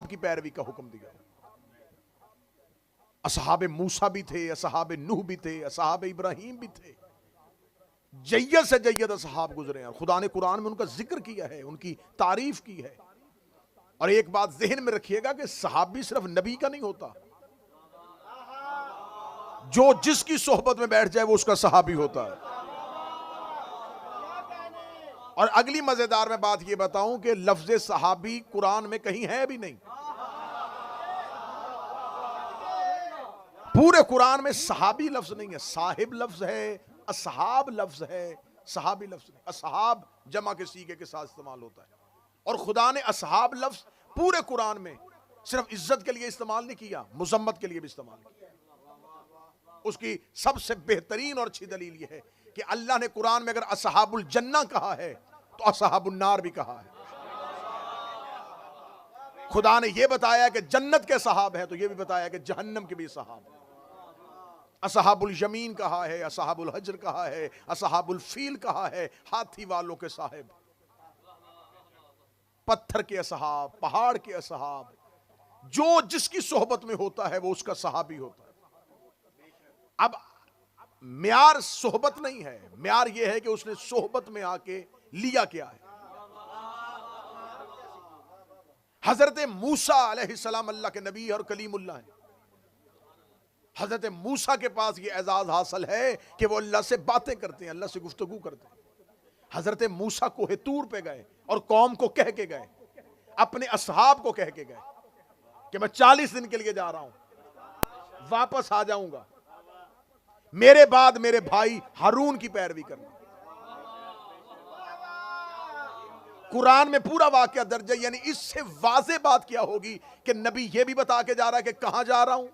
की पैरवी का हुक्म दिया। असहाब मूसा भी थे, असहाब नूह भी थे, असहाब इब्राहिम भी थे। जय्यद से जय्यद असहाब गुजरे हैं। खुदा ने कुरान में उनका जिक्र किया है, उनकी तारीफ की है। और एक बात ज़हन में रखिएगा कि सहाबी सिर्फ नबी का नहीं होता, जो जिसकी सोहबत में बैठ जाए वो उसका सहाबी होता है। और अगली मजेदार मैं बात ये बताऊं कि लफ्ज सहाबी कुरान में कहीं है भी नहीं। पूरे कुरान में सहाबी लफ्ज नहीं है, साहिब लफ्ज है, असहाब लफ्ज है, सहाबी लफ्ज नहीं। असहाब जमा के सीगे के साथ इस्तेमाल होता है। और खुदा ने असहाब लफ्ज पूरे कुरान में सिर्फ इज्जत के लिए इस्तेमाल नहीं किया, मुजम्मत के लिए भी इस्तेमाल किया। उसकी सबसे बेहतरीन और अच्छी दलील यह है कि अल्लाह ने कुरान में अगर असहाबुल जन्ना कहा है तो असहाबुल नार भी कहा है। खुदा ने यह बताया कि जन्नत के सहाब है तो यह भी बताया कि जहन्नम के भी सहाब है। असहाबुल यमीन कहा है, असहाबुल हजर कहा है, असहाबुल फील कहा है, हाथी वालों के साहिब, पत्थर के असहाब, पहाड़ के असहाब। जो जिसकी सोहबत में होता है वो उसका सहाबी होता है। अब म्यार सोहबत नहीं है, म्यार यह है कि उसने सोहबत में आके लिया क्या है। हजरत मूसा अलैहिस्सलाम अल्लाह के नबी और कलीमुल्लाह हैं। हजरत मूसा के पास ये एजाज हासिल है कि वो अल्लाह से बातें करते हैं, अल्लाह से गुफ्तगू करते हैं। हजरत मूसा कोहे तूर पे गए और कौम को कह के गए, अपने असहाब को कह के गए कि मैं 40 दिन के लिए जा रहा हूं, वापस आ जाऊंगा, मेरे बाद मेरे भाई हारून की पैरवी करना। कुरान में पूरा वाकया दर्ज है, यानी इससे वाज़ेह बात क्या होगी कि नबी ये भी बता के जा रहा है कि कहां जा रहा हूं,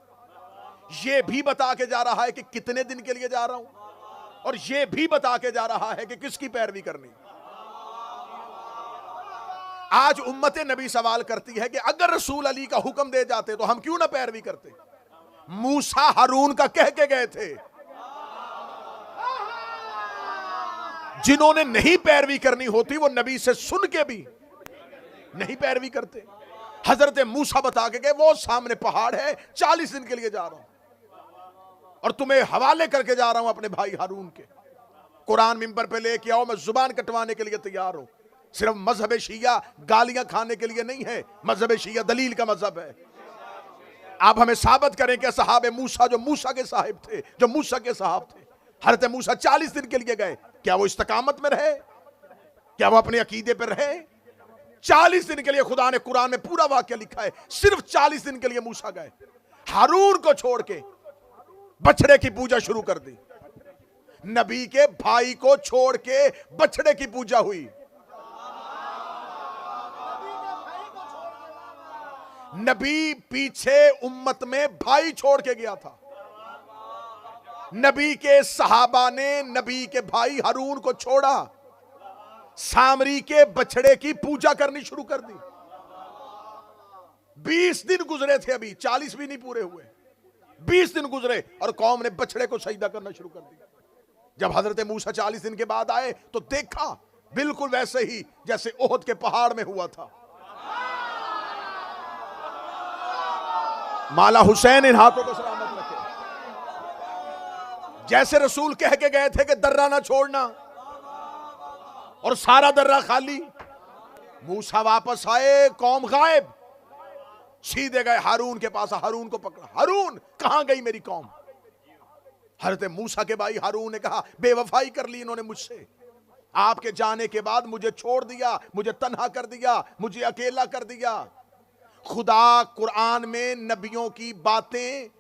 ये भी बता के जा रहा है कि कितने दिन के लिए जा रहा हूं, और ये भी बता के जा रहा है कि किसकी पैरवी करनी। आज उम्मत नबी सवाल करती है कि अगर रसूल अली का हुक्म दे जाते तो हम क्यों ना पैरवी करते। मूसा हारून का कह के गए थे, जिन्होंने नहीं पैरवी करनी होती वो नबी से सुन के भी नहीं पैरवी करते। हजरत मूसा बता के गए वो सामने पहाड़ है, 40 दिन के लिए जा रहा हूं और तुम्हें हवाले करके जा रहा हूं अपने भाई हारून के। कुरान मिंबर पे लेके आओ, मैं जुबान कटवाने के लिए तैयार हूं। सिर्फ मजहब शिया गालियां खाने के लिए नहीं है, मजहब शिया दलील का मजहब है। आप हमें साबित करें कि सहाबे मूसा जो मूसा के साहिब थे, जो मूसा के साहब थे, हजरत मूसा 40 दिन के लिए गए, क्या वो इस्तकामत में रहे, क्या वो अपने अकीदे पर रहे? 40 दिन के लिए खुदा ने कुरान में पूरा वाक्य लिखा है, सिर्फ 40 दिन के लिए मूसा गए। हारून को छोड़ के बछड़े की पूजा शुरू कर दी। नबी के भाई को छोड़ के बछड़े की पूजा हुई। नबी पीछे उम्मत में भाई छोड़ के गया था। नबी के सहाबा ने नबी के भाई हारून को छोड़ा, सामरी के बछड़े की पूजा करनी शुरू कर दी। 20 दिन गुजरे थे, अभी 40 भी नहीं पूरे हुए, 20 दिन गुजरे और कौम ने बछड़े को सजदा करना शुरू कर दिया। जब हजरत मूसा 40 दिन के बाद आए तो देखा बिल्कुल वैसे ही जैसे ओहद के पहाड़ में हुआ था। माला हुसैन इन हाथों को सलामत रखे। जैसे रसूल कह के गए थे कि दर्रा ना छोड़ना, और सारा दर्रा खाली। मूसा वापस आए, कौम गायब। सीधे गए हारून के पास, हारून को पकड़ा। हारून, कहां गई मेरी कौम? हजरत मूसा के भाई हारून ने कहा, बेवफाई कर ली इन्होंने मुझसे, आपके जाने के बाद मुझे छोड़ दिया, मुझे तन्हा कर दिया, मुझे अकेला कर दिया। खुदा कुरान में नबियों की बातें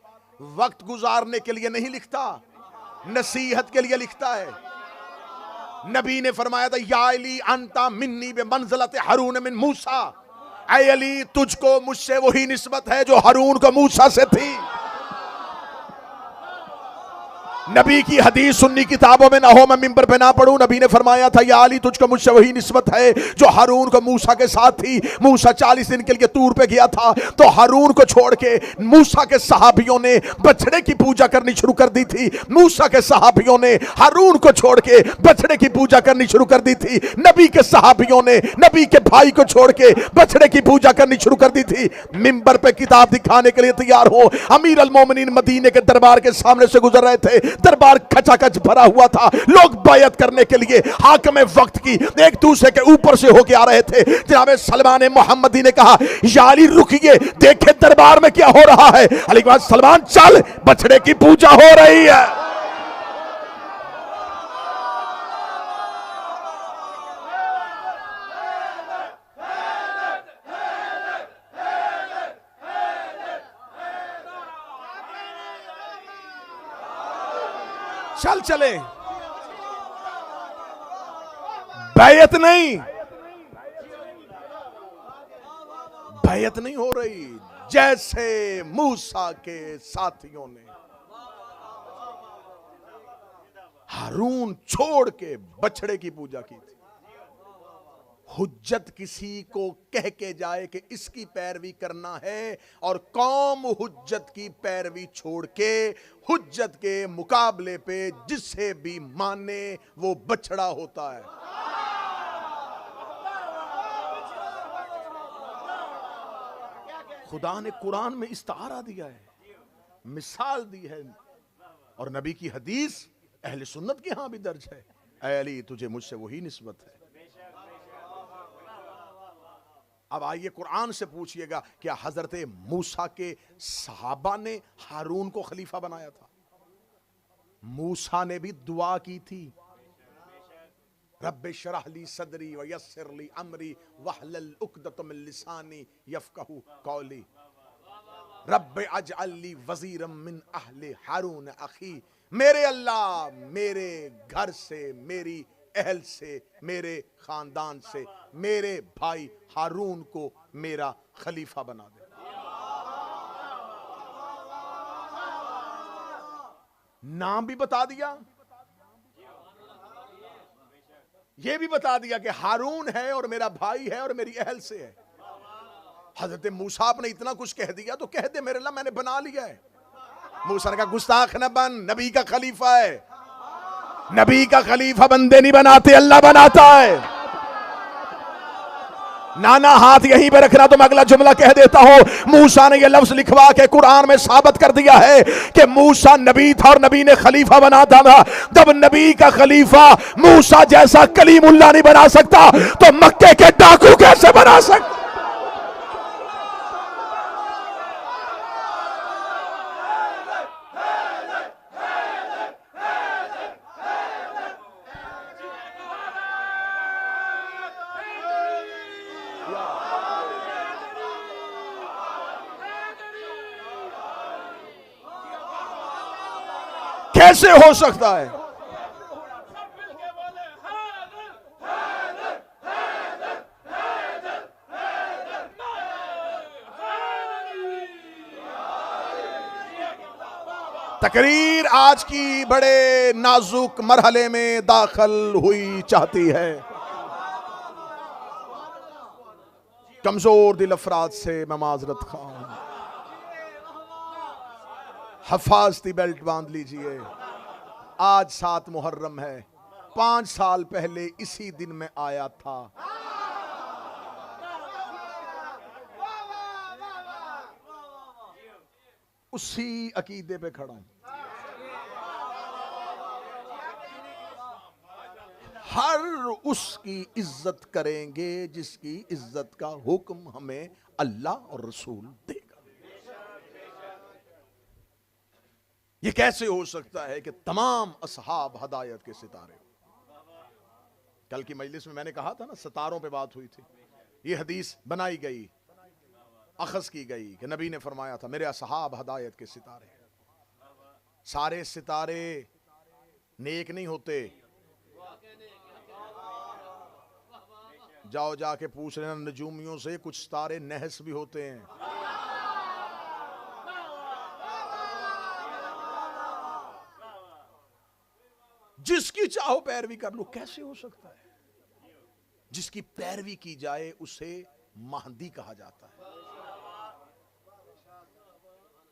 वक्त गुजारने के लिए नहीं लिखता, नसीहत के लिए लिखता है। नबी ने फरमाया था, या अली अंता मिन्नी बे मंज़िलत हारून मिन मूसा, ऐ अली तुझको मुझसे वही निस्बत है जो हारून को मूसा से थी। नबी की हदीस सुन्नी किताबों में ना हो, मैं मिंबर पे ना पढ़ूं। नबी ने फरमाया था, या अली तुझको मुझसे वही निस्बत है जो हारून को मूसा के साथ थी। मूसा 40 दिन के लिए तूर पे गया था, तो हारून को छोड़ के मूसा के सहाबियों ने बछड़े की पूजा करनी शुरू कर दी थी। मूसा के सहाबियों ने हारून को छोड़ के बछड़े की पूजा करनी शुरू कर दी थी। नबी के सहाबियों ने नबी के भाई को छोड़ के बछड़े की पूजा करनी शुरू कर दी थी। मिंबर पे किताब दिखाने के लिए तैयार हो। अमीर अल मोमिनीन मदीने के दरबार के सामने से गुजर रहे थे। दरबार खचाखच भरा हुआ था। लोग बैयत करने के लिए हाकिम वक्त की एक दूसरे के ऊपर से होके आ रहे थे। जनाब सलमान मोहम्मदी ने कहा, या अली रुकिए, देखे दरबार में क्या हो रहा है। अली के बाद, सलमान चल, बछड़े की पूजा हो रही है। चल चले, बैयत नहीं, बैयत नहीं हो रही। जैसे मूसा के साथियों ने हारून छोड़ के बछड़े की पूजा की थी। हुज्जत किसी को कह के जाए कि इसकी पैरवी करना है, और कौम हुज्जत की पैरवी छोड़ के हुज्जत के मुकाबले पे जिसे भी माने वो बछड़ा होता है। खुदा ने कुरान में इस्तारा दिया है, मिसाल दी है, और नबी की हदीस अहले सुन्नत के यहां भी दर्ज है। ऐ अली तुझे मुझसे वही निस्बत है। अब आइए कुरान से पूछिएगा, क्या हजरत मूसा के सहाबा ने हारून को खलीफा बनाया था? मूसा ने भी दुआ की थी, रब्बे शरह ली सदरी व यस्सिर ली अमरी वहलल उक़दतम मिन लिसानी यफ़क़हू क़ौली रब्बे अजअल ली वज़ीरम मिन अहले हारून अखी। मेरे अल्लाह, मेरे घर से, मेरी अहल से, मेरे खानदान से मेरे भाई हारून को मेरा खलीफा बना दे। नाम भी बता दिया, यह भी बता दिया कि हारून है और मेरा भाई है और मेरी अहल से है। हजरत मूसा ने इतना कुछ कह दिया तो कह दे मेरे अल्लाह मैंने बना लिया है। मूसा ने कहा, गुस्ताख न बन, नबी का खलीफा है। नबी का खलीफा बंदे नहीं बनाते, अल्लाह बनाता है। नाना हाथ यहीं पे रखना, तो मैं अगला जुमला कह देता हूं। मूसा ने यह लफ्ज लिखवा के कुरान में साबित कर दिया है कि मूसा नबी था और नबी ने खलीफा बनाता था। जब नबी का खलीफा मूसा जैसा कलीमुल्लाह नहीं बना सकता तो मक्के के डाकू कैसे बना सकता? कैसे हो सकता है? तकरीर आज की बड़े नाजुक मरहले में दाखिल हुई चाहती है। कमजोर दिल अफराद से मैं माजरत खाऊं। हफाजती बेल्ट बांध लीजिए। आज 7 मुहर्रम है। 5 साल पहले इसी दिन में आया था। उसी अकीदे पे खड़ा हूं। हर उसकी इज्जत करेंगे जिसकी इज्जत का हुक्म हमें अल्लाह और रसूल देगा। ये कैसे हो सकता है कि तमाम असहाब हदायत के सितारे? कल की मजलिस में मैंने कहा था ना, सितारों पे बात हुई थी। ये हदीस बनाई गई, अखज़ की गई कि नबी ने फरमाया था, मेरे असहाब हदायत के सितारे। सारे सितारे नेक नहीं होते। जाओ जाके पूछ लेना नजूमियों से, कुछ सितारे नहस भी होते हैं। जिसकी चाहो पैरवी कर लो। कैसे हो सकता है? जिसकी पैरवी की जाए उसे महदी कहा जाता है।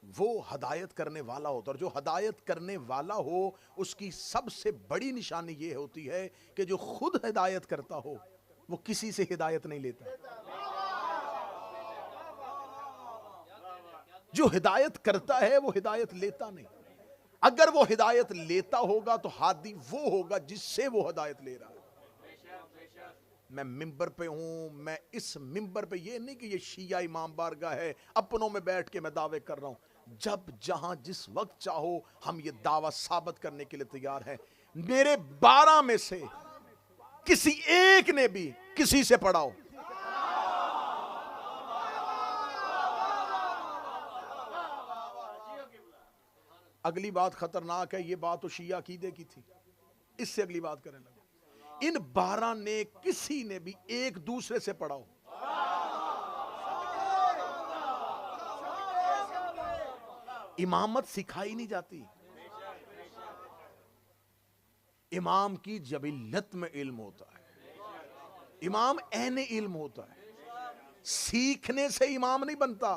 वो हदायत करने वाला होता है, और जो हदायत करने वाला हो उसकी सबसे बड़ी निशानी ये होती है कि जो खुद हिदायत करता हो वो किसी से हिदायत नहीं लेता। जो हिदायत करता है वो हिदायत लेता नहीं। अगर वो हिदायत लेता होगा तो हादी वो होगा जिससे वो हिदायत ले रहा है। मैं मिंबर पे हूं, मैं इस मिंबर पे, ये नहीं कि ये शिया इमाम बारगाह है अपनों में बैठ के मैं दावे कर रहा हूं। जब जहां जिस वक्त चाहो हम ये दावा साबित करने के लिए तैयार हैं। मेरे 12 में से किसी एक ने भी किसी से पढ़ा हो, अगली बात खतरनाक है, ये बात तो शिया अकीदे की थी, इससे अगली बात करने लगे। इन 12 ने किसी ने भी एक दूसरे से पढ़ा हो। इमामत सिखाई नहीं जाती। इमाम की जबिल्लत में इल्म होता है। इमाम ऐने इल्म होता है। सीखने से इमाम नहीं बनता।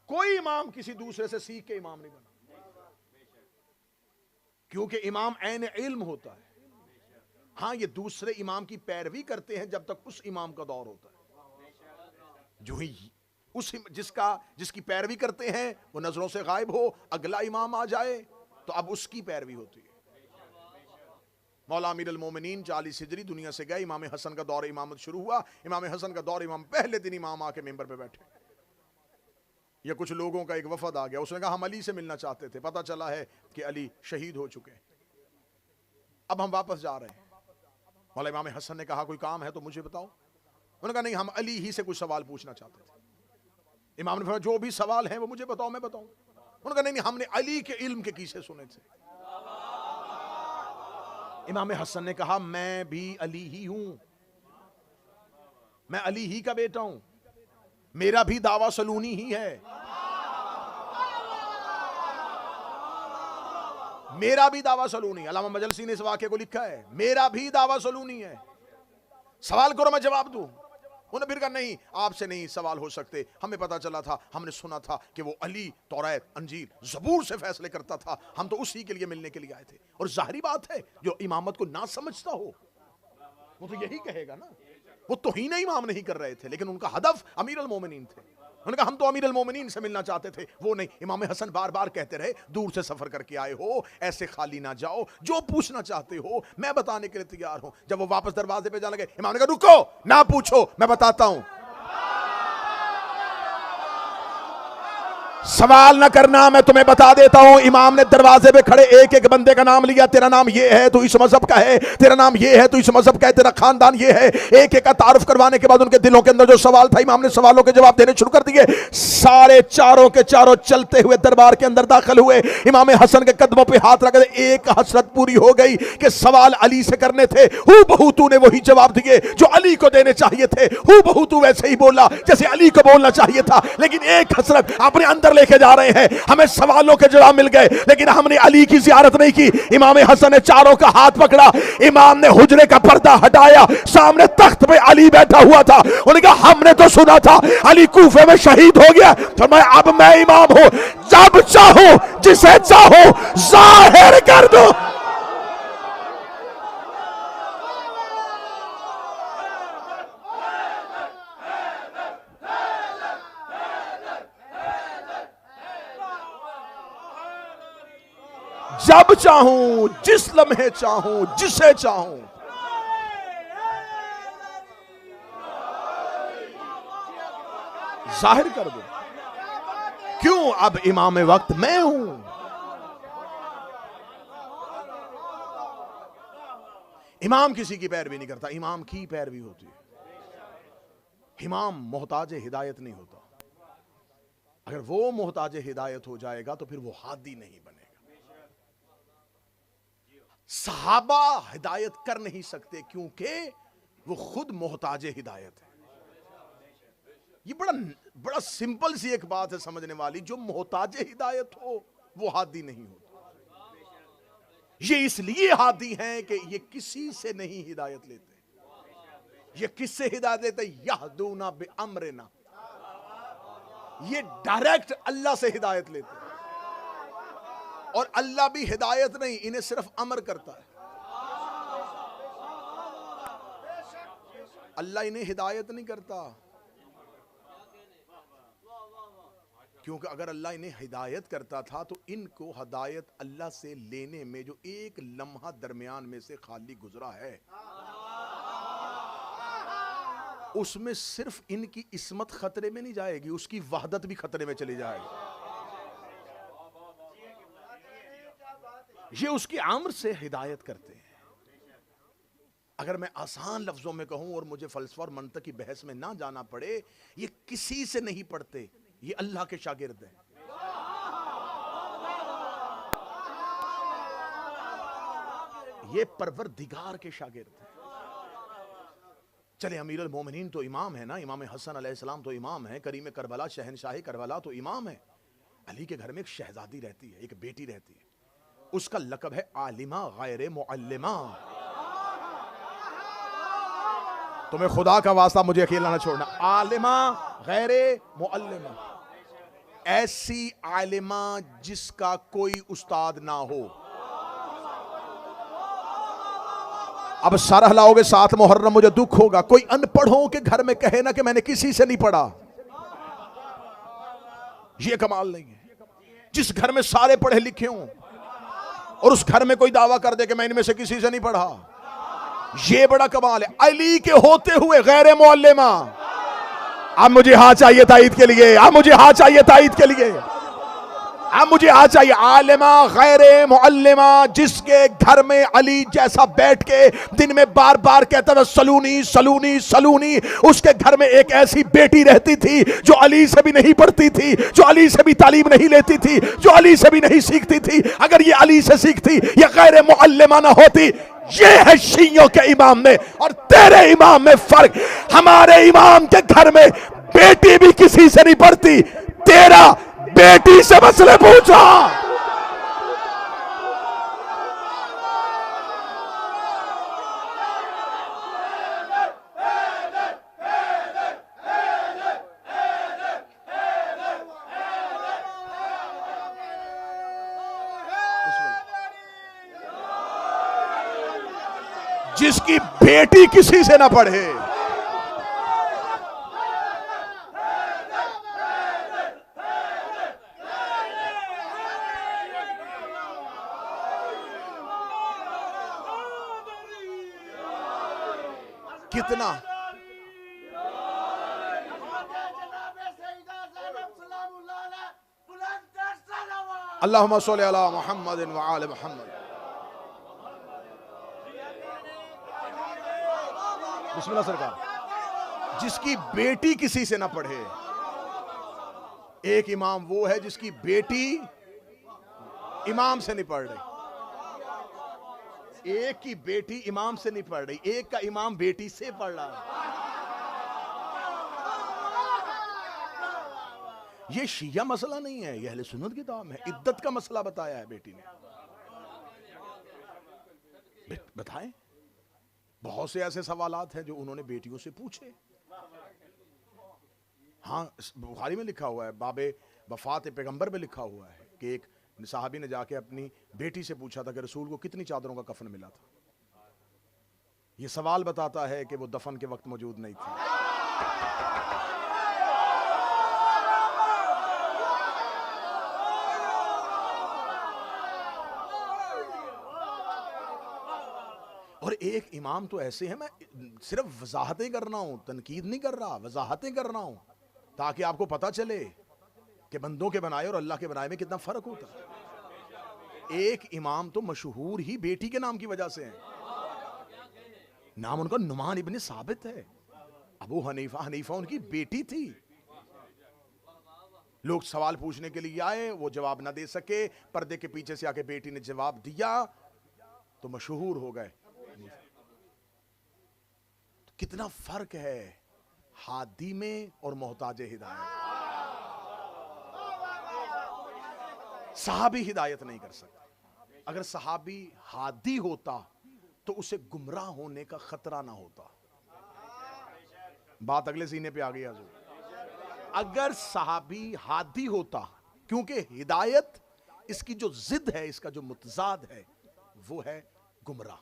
कोई इमाम किसी दूसरे से सीख के इमाम नहीं बना, क्योंकि इमाम ऐने इल्म होता है। हां, ये दूसरे इमाम की पैरवी करते हैं जब तक उस इमाम का दौर होता है। जो ही उस जिसकी पैरवी करते हैं वो नजरों से गायब हो, अगला इमाम आ जाए तो अब उसकी पैरवी होती है। मौला अमीर अल मोमिनीन 40 हिजरी दुनिया से गए। इमाम हसन का दौर इमामत शुरू हुआ। इमाम हसन का दौर इमाम पहले दिन इमाम आके मेंबर पे बैठे। ये कुछ लोगों का एक वफद आ गया, उसने कहा हम अली से मिलना चाहते थे, पता चला है कि अली शहीद हो चुके हैं, अब हम वापस जा रहे हैं। मौला इमाम हसन ने कहा कोई काम है तो मुझे बताओ। उन्होंने कहा नहीं, हम अली ही से कुछ सवाल पूछना चाहते थे। इमाम ने कहा जो भी सवाल है वो मुझे बताओ, मैं बताऊं। उन्होंने कहा नहीं, हमने अली के इल्म के किस्से सुने थे। इमाम हसन ने कहा मैं भी अली ही हूं, मैं अली ही का बेटा हूं, मेरा भी दावा सलूनी ही है, मेरा भी दावा सलूनी। अल्लामा मजलसी ने इस वाक़े को लिखा है, मेरा भी दावा सलूनी है। सवाल करो मैं जवाब दूं। उन्होंने फिर कहा नहीं, आपसे नहीं सवाल हो सकते, हमें पता चला था, हमने सुना था कि वो अली तौरात अंजील ज़बूर से फैसले करता था, हम तो उसी के लिए मिलने के लिए आए थे। और जाहिर बात है जो इमामत को ना समझता हो वो तो यही कहेगा ना। वो तौहीन इमाम नहीं कर रहे थे, लेकिन उनका हदफ अमीर अल मोमिनीन थे। उन्होंने कहा हम तो अमीर अल मोमिनीन से मिलना चाहते थे, वो नहीं। इमाम हसन बार बार कहते रहे दूर से सफर करके आए हो, ऐसे खाली ना जाओ, जो पूछना चाहते हो मैं बताने के लिए तैयार हूं। जब वो वापस दरवाजे पे जाने लगे, इमाम ने कहा रुको, ना पूछो, मैं बताता हूं। सवाल ना करना, मैं तुम्हें बता देता हूं। इमाम ने दरवाजे पे खड़े एक एक बंदे का नाम लिया, तेरा नाम ये है तो इस मजहब का है, तेरा नाम ये है तो इस मजहब का है, तेरा खानदान ये है। एक एक का तारुफ करवाने के बाद उनके दिलों के अंदर जो सवाल था, इमाम ने सवालों के जवाब देने शुरू कर दिए। सारे चारों के चारों चलते हुए दरबार के अंदर दाखिल हुए। इमाम हसन के कदमों पे हाथ रख दे। एक हसरत पूरी हो गई कि सवाल अली से करने थे, हू बहू तूने वही जवाब दिए जो अली को देने चाहिए थे, हू बहू तू वैसे ही बोला जैसे अली को बोलना चाहिए था। लेकिन एक हसरत अपने अंदर लेके जा रहे हैं, हमें सवालों के जवाब मिल गए लेकिन हमने अली की ज़ियारत नहीं की। इमाम हसन ने चारों का हाथ पकड़ा, इमाम ने हुजरे का पर्दा हटाया, सामने तख्त पे अली बैठा हुआ था। उन्होंने कहा हमने तो सुना था अली कूफे में शहीद हो गया, तो अब मैं इमाम हूं, जब चाहो जिसे चाहो जाहिर कर दो। जब चाहूं, जिस लम्हे चाहूं, जिसे चाहूं। जाहिर कर दो। क्यों? अब इमाम वक्त मैं हूं। इमाम किसी की पैरवी नहीं करता, इमाम की पैरवी होती है। इमाम मोहताज हिदायत नहीं होता। अगर वो मोहताज हिदायत हो जाएगा तो फिर वो हादी नहीं बनेगा। सहाबा हिदायत कर नहीं सकते क्योंकि वो खुद मोहताज हिदायत है। ये बड़ा सिंपल सी एक बात है समझने वाली। जो मोहताज हिदायत हो वो हादी नहीं होता। ये इसलिए हादी हैं कि ये किसी से नहीं हिदायत लेते। ये किससे हिदायत लेते? यहदूना बिअम्रिना, ये डायरेक्ट अल्लाह से हिदायत लेते हैं। और अल्लाह भी हिदायत नहीं, इन्हें सिर्फ अमर करता है। अल्लाह इन्हें हिदायत नहीं करता, क्योंकि अगर अल्लाह इन्हें हिदायत करता था तो इनको हिदायत अल्लाह से लेने में जो एक लम्हा दरमियान में से खाली गुजरा है, उसमें सिर्फ इनकी इस्मत खतरे में नहीं जाएगी, उसकी वहदत भी खतरे में चली जाएगी। ये उसकी अम्र से हिदायत करते हैं। अगर मैं आसान लफ्जों में कहूं और मुझे फलसफा और मंतक की बहस में ना जाना पड़े, ये किसी से नहीं पढ़ते, ये अल्लाह के शागिर्द हैं। ये परवरदिगार के शागिर्द हैं। चले, अमीरुल मोमिनीन तो इमाम है ना, इमाम हसन अलैहिस्सलाम तो इमाम है, करीम करबला शहनशाह करबला तो इमाम है। अली के घर में एक शहजादी रहती है, एक बेटी रहती है, उसका लक़ब है आलिमा गैर मुअल्लिमा। तुम्हें खुदा का वास्ता मुझे अकेला ना छोड़ना, आलिमा गैर मुअल्लिमा, ऐसी आलिमा जिसका कोई उस्ताद ना हो। अब सर हिलाओगे 7 मुहर्रम, मुझे दुख होगा। कोई अनपढ़ों के घर में कहे ना कि मैंने किसी से नहीं पढ़ा, ये कमाल नहीं है। जिस घर में सारे पढ़े लिखे हों और उस घर में कोई दावा कर दे कि मैं इनमें से किसी से नहीं पढ़ा, ये बड़ा कमाल है। अली के होते हुए गैर मुअल्लिमा। अब मुझे हाँ चाहिए ताईद के लिए, अब मुझे हाँ चाहिए ताईद के लिए, अब मुझे हाँ चाहिए। आलिमा गैर मुअल्लिमा, जिसके घर में अली जैसा बैठ के दिन में बार बार कहता था सलूनी सलूनी सलूनी, उसके घर में एक ऐसी बेटी रहती थी जो अली से भी नहीं पढ़ती थी, जो अली से भी तालीम नहीं लेती थी, जो अली से भी नहीं सीखती थी। अगर ये अली से सीखती, ये गैर मुअल्लिमा ना होती। ये है शियों के इमाम में और तेरे इमाम में फर्क। हमारे इमाम के घर में बेटी भी किसी से नहीं पढ़ती, तेरा बेटी से मसले पूछा। जिसकी बेटी किसी से ना पढ़े, कितना अल्लाहुम्मा सल्ली अला मुहम्मद व आले मुहम्मद। बिस्मिल्लाह सरकार। जिसकी बेटी किसी से ना पढ़े, एक इमाम वो है जिसकी बेटी इमाम से नहीं पढ़ रही। एक की बेटी इमाम से नहीं पढ़ रही, एक का इमाम बेटी से पढ़ रहा है। ये शिया मसला नहीं है, यह अहले सुन्नत की किताब है। इद्दत का मसला बताया है बेटी ने। बताएं, बहुत से ऐसे सवालात हैं जो उन्होंने बेटियों से पूछे। हाँ, बुखारी में लिखा हुआ है, बाबे वफात पैगंबर में लिखा हुआ है कि एक साहबी ने जाके अपनी बेटी से पूछा था कि रसूल को कितनी चादरों का कफन मिला था। यह सवाल बताता है कि वो दफन के वक्त मौजूद नहीं थी। और एक इमाम तो ऐसे हैं, मैं सिर्फ वजाहतें कर रहा हूं, तनकीद नहीं कर रहा, वजाहतें कर रहा हूं ताकि आपको पता चले कि बंदों के बनाए और अल्लाह के बनाए में कितना फर्क होता है। एक इमाम तो मशहूर ही बेटी के नाम की वजह से है। नाम उनका नुमान इब्न साबित है। अबू हनीफा उनकी बेटी थी। लोग सवाल पूछने के लिए आए, वो जवाब ना दे सके, पर्दे के पीछे से आके बेटी ने जवाब दिया तो मशहूर हो गए। तो कितना फर्क है हादी में और मोहताज हिदायत। सहाबी हिदायत नहीं कर सकता। अगर सहाबी हादी होता तो उसे गुमराह होने का खतरा ना होता। बात अगले सीने पे आ गई हजूर। अगर सहाबी हादी होता, क्योंकि हिदायत इसकी जो जिद है, इसका जो मुतजाद है वो है गुमराह।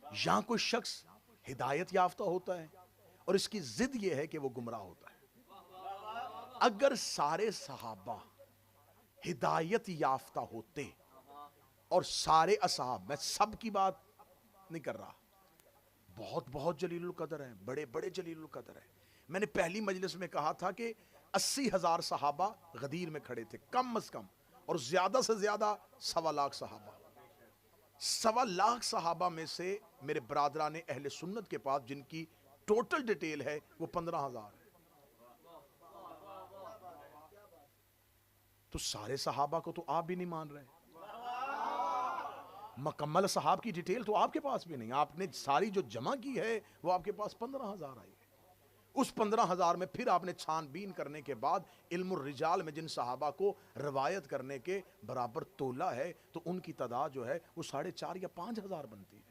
यहां कोई शख्स हिदायत याफ्ता होता है और इसकी जिद यह है कि वो गुमराह होता है। अगर सारे सहाबा हिदायत याफ्ता होते और सारे असहाब, मैं सब की बात नहीं कर रहा, बहुत बहुत जलीलुल कदर हैं, बड़े बड़े जलीलुल कदर हैं। मैंने पहली मजलिस में कहा था कि 80,000 सहाबा गदीर में खड़े थे कम अज कम, और ज्यादा से ज्यादा 1.25 लाख सहाबा। 1.25 लाख सहाबा में से मेरे बरादरान अहले सुन्नत के पास जिनकी टोटल डिटेल है वो 15,000 है। तो सारे सहाबा को तो आप भी नहीं मान रहे। मुकम्मल सहाब की डिटेल तो आपके पास भी नहीं, आपने सारी जो जमा की है वो आपके पास 15,000 आई है। उस 15,000 में फिर आपने छानबीन करने के बाद इल्मुर रिजाल में जिन सहाबा को रवायत करने के बराबर तोला है, तो उनकी तादाद जो है वो 4,500 या 5,000 बनती है।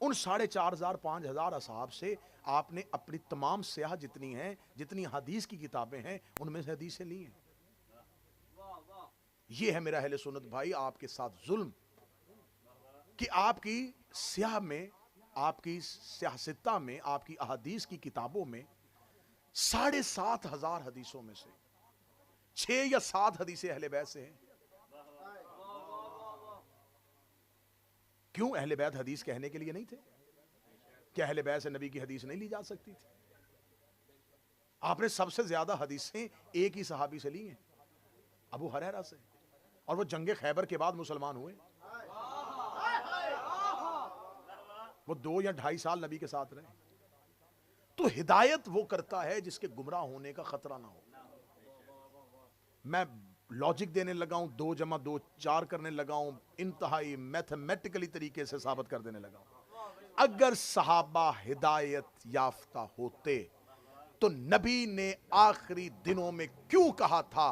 उन 4,500 5,000 असहाब से आपने अपनी तमाम स्याह जितनी हैं, जितनी हदीस की किताबें हैं, उनमें से हदीसें ली हैं। ये है मेरा अहले सुन्नत भाई आपके साथ जुल्म कि आपकी स्याह में, आपकी सियासता में, आपकी अहादीस की किताबों में 7,500 हदीसों में से 6 या 7 हदीसें अहले बैत से हैं। क्यों? अहले बैत हदीस कहने के लिए नहीं थे? क्या अहले बैत से नबी की हदीस नहीं ली जा सकती थी? आपने सबसे ज्यादा हदीसें एक ही सहाबी से ली हैं, अबू हुरैरा से, और वो जंगे खैबर के बाद मुसलमान हुए। वो 2 या 2.5 साल नबी के साथ रहे। तो हिदायत वो करता है जिसके गुमराह होने का खतरा ना हो। मैं लॉजिक देने लगा हूं, 2 + 2 4 करने लगा हूं, इंतहाई मैथमेटिकली तरीके से साबित कर देने लगा हूं। अगर सहाबा हिदायत याफ्ता होते तो नबी ने आखिरी दिनों में क्यों कहा था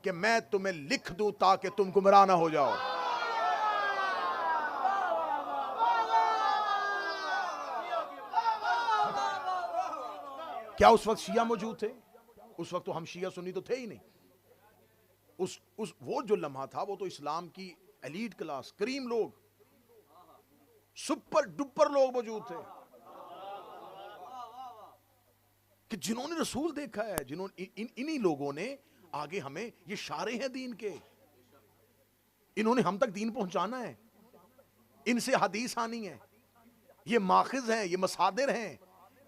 कि मैं तुम्हें लिख दूं ताकि तुम गुमराह ना हो जाओ? क्या उस वक्त शिया मौजूद थे? उस वक्त तो हम शिया सुन्नी तो थे ही नहीं। उस वो जो लम्हा था वो तो इस्लाम की एलीट क्लास, करीम लोग, सुपर डुपर लोग मौजूद थे कि जिन्होंने रसूल देखा है, जिन्होंने इन्हीं लोगों ने आगे हमें, ये शारे हैं दीन के, इन्होंने हम तक दीन पहुंचाना है, इनसे हदीस आनी है, ये माखिज हैं, ये मसादिर हैं,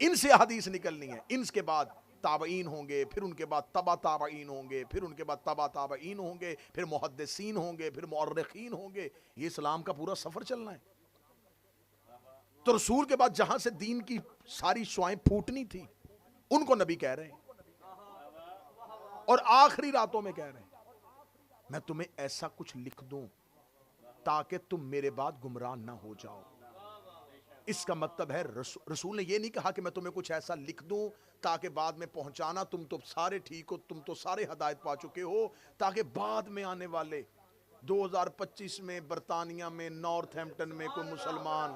इनसे हदीस निकलनी है। इनके बाद ताबईन होंगे, फिर उनके बाद तबा ताबईन होंगे, फिर उनके बाद तबा ताबईन होंगे, फिर मुहद्दिसीन होंगे, फिर मुअर्रिखीन होंगे। ये इस्लाम का पूरा सफर चलना है। तो रसूल के बाद जहां से दीन की सारी शुआएं फूटनी थी, उनको नबी कह रहे हैं, और आखिरी रातों में कह रहे हैं मैं तुम्हें ऐसा कुछ लिख दूं ताकि तुम मेरे बाद गुमराह ना हो जाओ। इसका मतलब है रसूल ने यह नहीं कहा कि मैं तुम्हें कुछ ऐसा लिख दूं ताकि बाद में पहुंचाना, तुम तो सारे ठीक हो, तुम तो सारे हिदायत पा चुके हो, ताकि बाद में आने वाले 2025 में बरतानिया में, नॉर्थहैम्पटन में कोई मुसलमान,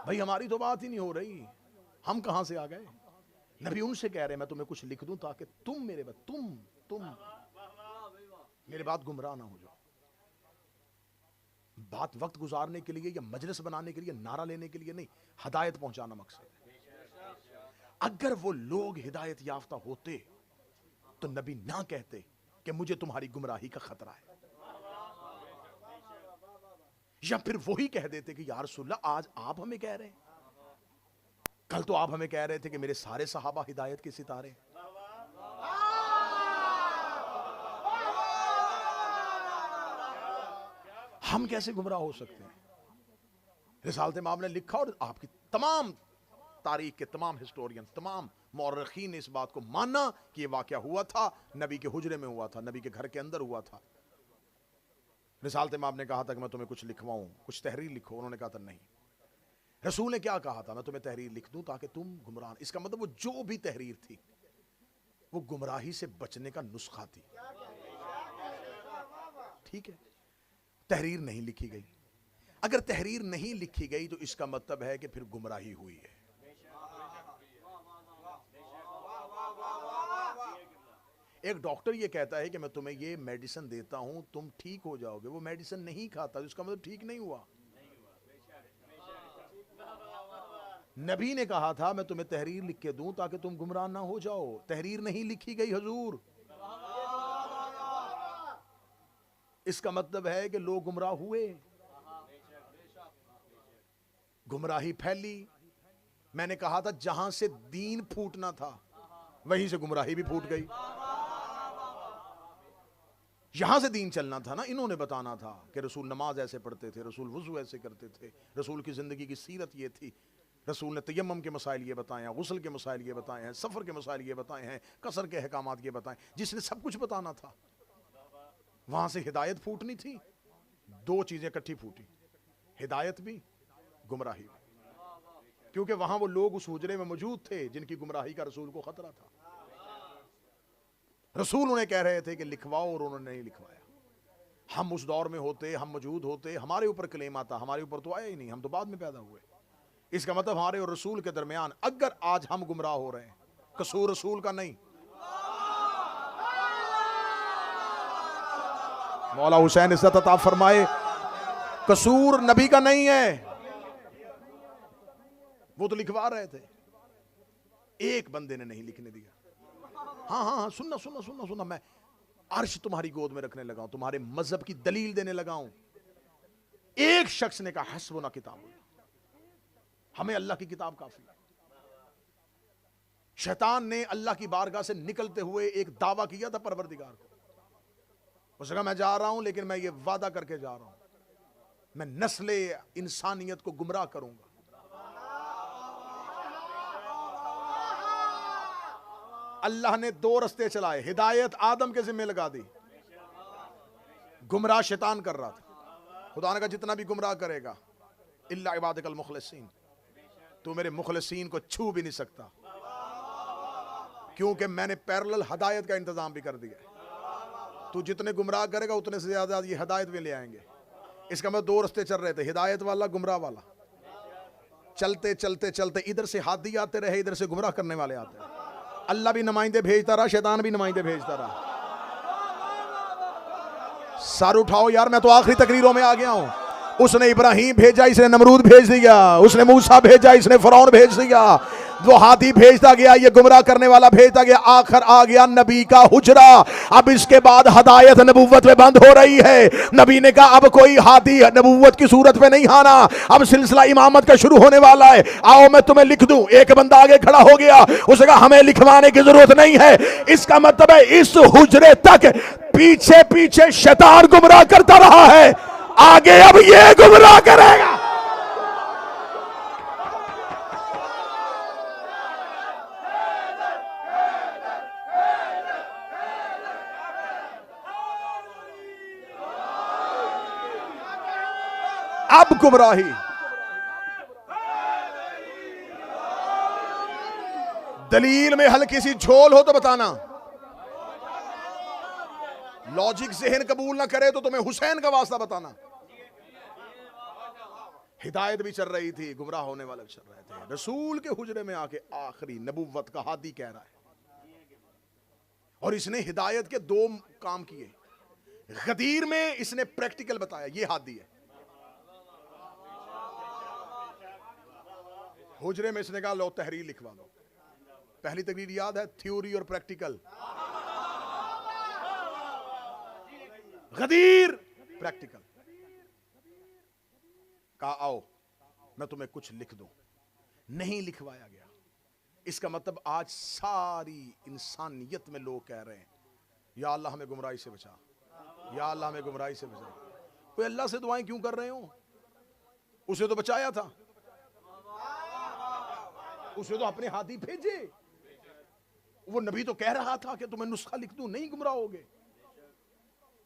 भाई हमारी तो बात ही नहीं हो रही, हम कहां से आ गए? नबी उनसे कह रहे हैं मैं तुम्हें कुछ लिख दूं ताकि तुम मेरे बाद तुम मेरे बाद गुमराह ना हो जाओ। बात वक्त गुजारने के लिए या मजलिस बनाने के लिए, नारा लेने के लिए नहीं, हिदायत पहुंचाना मकसद है। अगर वो लोग हिदायत याफ्ता होते तो नबी ना कहते कि मुझे तुम्हारी गुमराही का खतरा है, या फिर वही कह देते कि या रसूलल्लाह आज आप हमें कह रहे हैं, कल तो आप हमें कह रहे थे कि मेरे सारे सहाबा हिदायत के सितारे हैं। हम कैसे गुमराह हो सकते हैं? रिसालत इमाम ने लिखा, और आपकी तमाम तारीख के तमाम हिस्टोरियन, तमाम मौरखीन ने इस बात को माना कि यह वाकया हुआ था, नबी के हुजरे में हुआ था, नबी के घर के अंदर हुआ था। रिसालत इमाम ने कहा था कि मैं तुम्हें कुछ लिखवाऊं, कुछ तहरीर लिखो, उन्होंने कहा था नहीं। रसूल ने क्या कहा था? मैं तुम्हें तहरीर लिख दूं ताकि तुम गुमराह। इसका मतलब वो जो भी तहरीर थी वो गुमराही से बचने का नुस्खा थी। ठीक है, तहरीर नहीं लिखी गई। अगर तहरीर नहीं लिखी गई तो इसका मतलब है कि फिर गुमराही हुई है। एक डॉक्टर ये कहता है कि मैं तुम्हें ये मेडिसिन देता हूं, तुम ठीक हो जाओगे, वो मेडिसिन नहीं खाता तो इसका मतलब ठीक नहीं हुआ। नबी ने कहा था मैं तुम्हें तहरीर लिख के दूं ताकि तुम गुमराह ना हो जाओ। तहरीर नहीं लिखी गई हुजूर, इसका मतलब है कि लोग गुमराह हुए, गुमराही फैली। मैंने कहा था जहां से दीन फूटना था वहीं से गुमराही भी फूट गई। यहां से दीन चलना था ना, इन्होंने बताना था कि रसूल नमाज ऐसे पढ़ते थे, रसूल वुजू ऐसे करते थे, रसूल की जिंदगी की सीरत ये थी, रसूल ने तयम्मुम के मसाइल ये बताए हैं, गुस्ल के मसाइल ये बताए हैं, सफर के मसाइल ये बताए हैं, कसर के अहकामात ये बताए। जिसने सब कुछ बताना था वहां से हिदायत फूटनी थी। दो चीजें इकट्ठी फूटी, हिदायत भी, गुमराही भी, क्योंकि वहां वो लोग उस हुजरे में मौजूद थे जिनकी गुमराही का रसूल को खतरा था। रसूल उन्हें कह रहे थे कि लिखवाओ और उन्होंने नहीं लिखवाया। हम उस दौर में होते, हम मौजूद होते, हमारे ऊपर क्लेम आता, हमारे ऊपर तो आया ही नहीं, हम तो बाद में पैदा हुए। इसका मतलब हमारे और रसूल के दरमियान अगर आज हम गुमराह हो रहे हैं, कसूर रसूल का नहीं। मौला हुसैन इज्जत अता फरमाए, कसूर नबी का नहीं है। वो तो लिखवा रहे थे, एक बंदे ने नहीं लिखने दिया। हाँ हाँ हाँ, सुनना सुनना सुनना सुनना, मैं अर्श तुम्हारी गोद में रखने लगा हूं, तुम्हारे मजहब की दलील देने लगा हूं। एक शख्स ने कहा हस्बुना किताबुल्लाह, हमें अल्लाह की किताब काफी है। शैतान ने अल्लाह की बारगाह से निकलते हुए एक दावा किया था परवरदिगार को। उसने कहा मैं जा रहा हूं, लेकिन मैं ये वादा करके जा रहा हूं, मैं नस्ले इंसानियत को गुमराह करूंगा। अल्लाह ने दो रस्ते चलाए, हिदायत आदम के जिम्मे लगा दी, गुमराह शैतान कर रहा था। खुदा ने कहा जितना भी गुमराह करेगा इल्ला इबादकल मुखलसीन, तू मेरे मुखलसीन को छू भी नहीं सकता, क्योंकि मैंने पैरेलल हिदायत का इंतजाम भी कर दिया। तू जितने गुमराह करेगा उतने से ज्यादा ये हिदायत भी ले आएंगे। इसका मतलब दो रस्ते चल रहे थे, हिदायत वाला, गुमराह वाला। चलते चलते चलते इधर से हादी आते रहे, इधर से गुमराह करने वाले आते रहे। अल्लाह भी नुमाइंदे भेजता रहा, शैतान भी नुमाइंदे भेजता रहा। सर उठाओ यार, मैं तो आखिरी तकरीरों में आ गया हूं। उसने इब्राहिम भेजा, इसने नमरूद भेज दिया, उसने मूसा भेजा, इसने फिरौन भेज दिया, वो हाथी भेजता गया, ये गुमराह करने वाला भेजता गया, आखिर आ गया नबी का हुजरा। अब इसके बाद हदायत नबूवत में बंद हो रही है। नबी ने कहा अब कोई हाथी नबूवत की सूरत में नहीं आना, अब सिलसिला इमामत का शुरू होने वाला है, आओ मैं तुम्हें लिख दूं। एक बंदा आगे खड़ा हो गया, उसने कहा हमें लिखवाने की जरूरत नहीं है। इसका मतलब है इस हुजरे तक पीछे पीछे शैतान गुमराह करता रहा है, आगे अब ये गुमराह करेगा। अब गुमराही, दलील में हल्की सी झोल हो तो बताना, लॉजिक ज़हन कबूल ना करे तो तुम्हें हुसैन का वास्ता बताना। हिदायत भी चल रही थी, गुमराह होने वाले भी चल रहे थे। रसूल के हुजरे में आके आखिरी नबूवत का हादी कह रहा है, और इसने हिदायत के दो काम किए। गदीर में इसने प्रैक्टिकल बताया, ये हादी है। हुजरे में इसने कहा लो तहरीर लिखवा दो। पहली तकरीर याद है, थ्योरी और प्रैक्टिकल। गदीर प्रैक्टिकल। कहा आओ मैं तुम्हें कुछ लिख दूं, नहीं लिखवाया गया। इसका मतलब आज सारी इंसानियत में लोग कह रहे हैं या अल्लाह हमें गुमराही से बचा, या अल्लाह हमें गुमराही से बचा। कोई अल्लाह से दुआएं क्यों कर रहे हो? उसे तो बचाया था, उसे तो अपने हाथी भेजे। वो नबी तो कह रहा था कि तुम्हें नुस्खा लिख दूं, नहीं गुमराह होगे।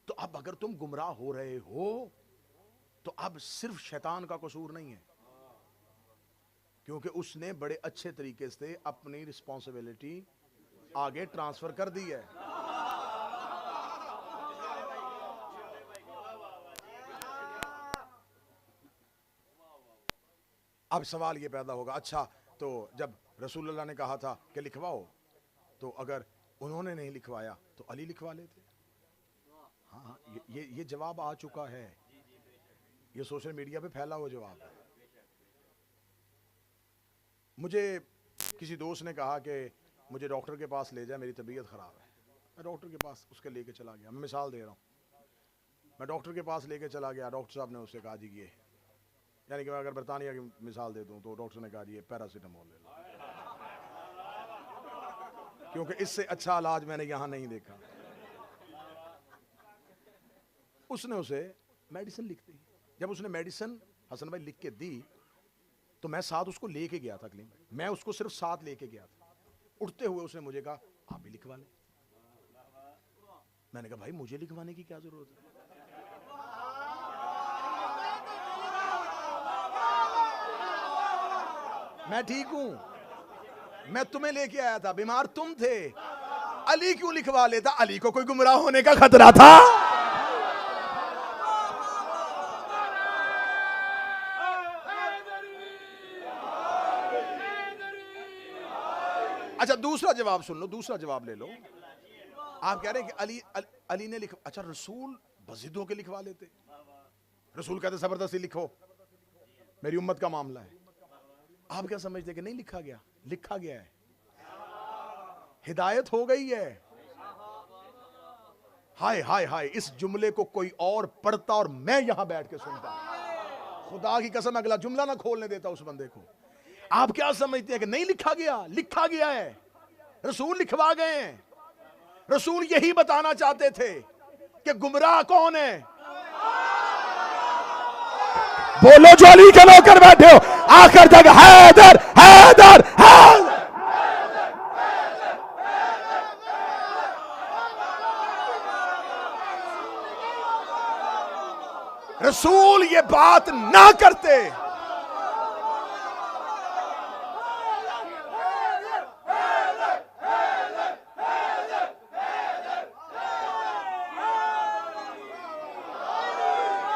तो अब अगर तुम गुमराह हो रहे हो तो अब सिर्फ शैतान का कसूर नहीं है, क्योंकि उसने बड़े अच्छे तरीके से अपनी रिस्पॉन्सिबिलिटी आगे ट्रांसफर कर दी है। अब सवाल ये पैदा होगा, अच्छा तो जब रसूलुल्लाह ने कहा था कि लिखवाओ, तो अगर उन्होंने नहीं लिखवाया तो अली लिखवा लेते। हाँ, ये जवाब आ चुका है, ये सोशल मीडिया पे फैला हुआ जवाब है। मुझे किसी दोस्त ने कहा कि मुझे डॉक्टर के पास ले जाए, मेरी तबीयत ख़राब है। मैं डॉक्टर के पास उसके लेके चला गया, मैं मिसाल दे रहा हूँ, मैं डॉक्टर के पास लेके चला गया। डॉक्टर साहब ने उससे कहा जी ये, यानी कि मैं अगर बरतानिया की मिसाल दे दूँ तो डॉक्टर ने कहा जी ये पैरासीटामोल ले लो, क्योंकि इससे अच्छा इलाज मैंने यहाँ नहीं देखा। उसने उसे मेडिसिन लिख दी। जब उसने मेडिसिन हसन भाई लिख के दी तो मैं साथ उसको लेके गया था क्लिनिक, मैं उसको सिर्फ साथ लेके गया था। उठते हुए उसने मुझे कहा आप भी लिखवा लें। मैंने कहा भाई मुझे लिखवाने की क्या जरूरत है, मैं ठीक हूं, मैं तुम्हें लेके आया था, बीमार तुम थे, अली क्यों लिखवा लेता? अली को कोई गुमराह होने का खतरा था? अच्छा दूसरा जवाब सुन लो, दूसरा जवाब ले लो। आप कह रहे हैं कि अली ने लिख, अच्छा रसूल बजिदों के लिखवा लेते? रसूल कहते जबरदस्ती लिखो, मेरी उम्मत का मामला है। आप क्या समझते कि नहीं लिखा गया? लिखा गया है, हिदायत हो गई है। हाय हाय हाय, इस जुमले को कोई और पढ़ता और मैं यहां बैठ के सुनता, खुदा की कसम अगला जुमला ना खोलने देता उस बंदे को। आप क्या समझते हैं कि नहीं लिखा गया? लिखा गया है, रसूल लिखवा गए हैं। रसूल यही बताना चाहते थे कि गुमराह कौन है। बोलो जो अली के नौकर बैठे हो, आखिर तक हैदर हैदर हैदर। रसूल ये बात ना करते,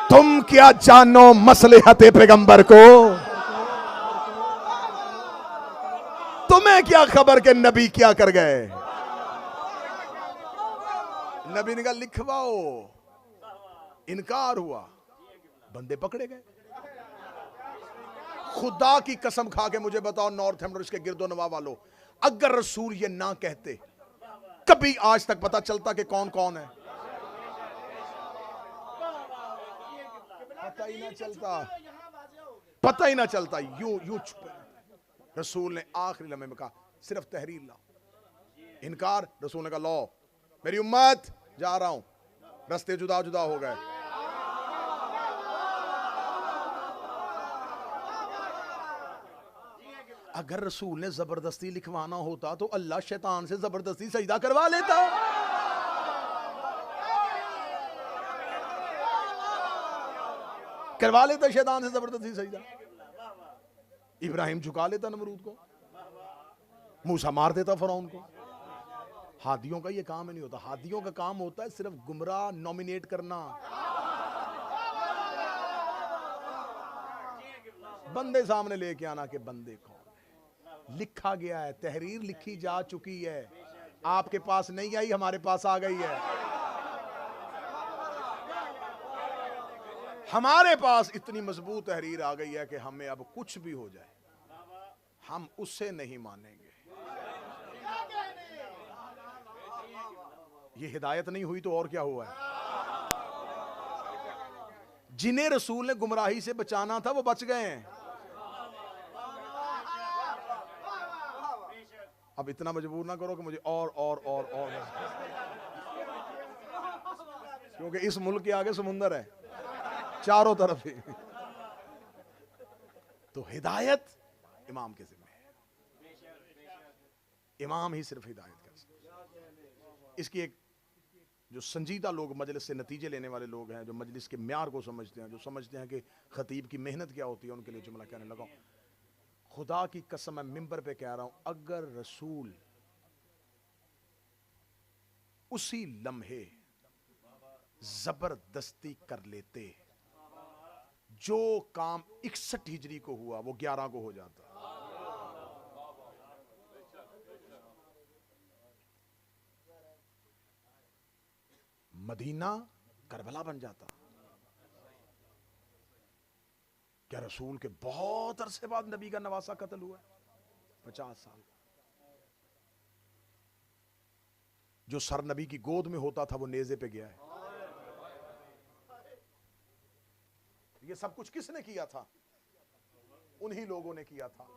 तुम क्या जानो मसलहते पैगंबर को, तुम्हें क्या खबर के नबी क्या कर गए? नबी ने कहा लिखवाओ, इनकार हुआ, बंदे पकड़े गए। खुदा की कसम खा के मुझे बताओ नॉर्थहैम्पटन इसके गिरदो नवा वालों, अगर रसूल ये ना कहते कभी आज तक पता चलता कि कौन कौन है? पता ही ना चलता, पता ही ना चलता। यूं यूं छुपे। रसूल ने आखिरी लम्हे में कहा सिर्फ तहरीर लाओ। इनकार, रसूल ने कहा लो मेरी उम्मत, जा रहा हूं। रास्ते जुदा जुदा हो गए। अगर रसूल ने जबरदस्ती लिखवाना होता तो अल्लाह शैतान से जबरदस्ती सजदा करवा लेता। करवा लेता शैतान से जबरदस्ती सजदा। इब्राहिम झुका लेता नमरूद को, मूसा मार देता फरौन को। हादियों का ये काम ही नहीं होता। हादियों का काम होता है सिर्फ गुमराह नॉमिनेट करना, बंदे सामने लेके आना कि बंदे कौन है। लिखा गया है, तहरीर लिखी जा चुकी है, आपके पास नहीं आई, हमारे पास आ गई है। हमारे पास इतनी मजबूत तहरीर आ गई है कि हमें अब कुछ भी हो जाए हम उससे नहीं मानेंगे। ये हिदायत नहीं हुई तो और क्या हुआ है? जिन्हें रसूल ने गुमराही से बचाना था वो बच गए हैं। अब इतना मजबूर ना करो कि मुझे और क्योंकि इस मुल्क के आगे समुंदर है चारों तरफ ही। तो हिदायत इमाम के जिम्मे है, इमाम ही सिर्फ हिदायत कर सकते। इसकी एक जो संजीदा लोग, मजलिस से नतीजे लेने वाले लोग हैं, जो मजलिस के म्यार को समझते हैं, जो समझते हैं कि खतीब की मेहनत क्या होती है, उनके लिए जुमला कहने लगा। खुदा की कसम मैं मिंबर पे कह रहा हूं, अगर रसूल उसी लम्हे जबरदस्ती कर लेते, जो काम 61 हिजरी को हुआ वो 11 को हो जाता। मदीना करबला बन जाता। क्या रसूल के बहुत अरसे बाद नबी का नवासा कत्ल हुआ है? 50 साल। जो सर नबी की गोद में होता था वो नेज़े पे गया है। ये सब कुछ किसने किया था? उन्हीं लोगों ने किया था।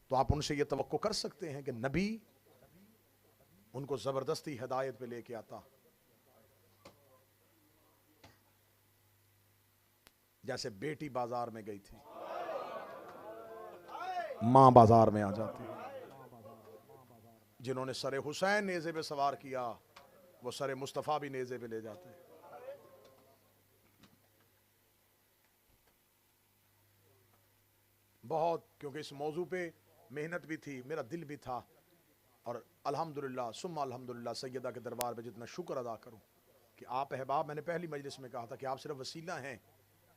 तो आप उनसे ये तवक्को कर सकते हैं कि नबी उनको जबरदस्ती हिदायत पे लेके आता। जैसे बेटी बाजार में गई थी, मां बाजार में आ जाती। जिन्होंने सरे हुसैन नेज़े पे सवार किया वो सरे मुस्तफा भी नेज़े पे ले जाते। बहुत, क्योंकि इस मौजू पे मेहनत भी थी, मेरा दिल भी था, और अल्हम्दुलिल्लाह सुम्मा अल्हम्दुलिल्लाह सैयदा के दरबार में जितना शुक्र अदा करूं कि आप अहबाब, मैंने पहली मजलिस में कहा था कि आप सिर्फ वसीला हैं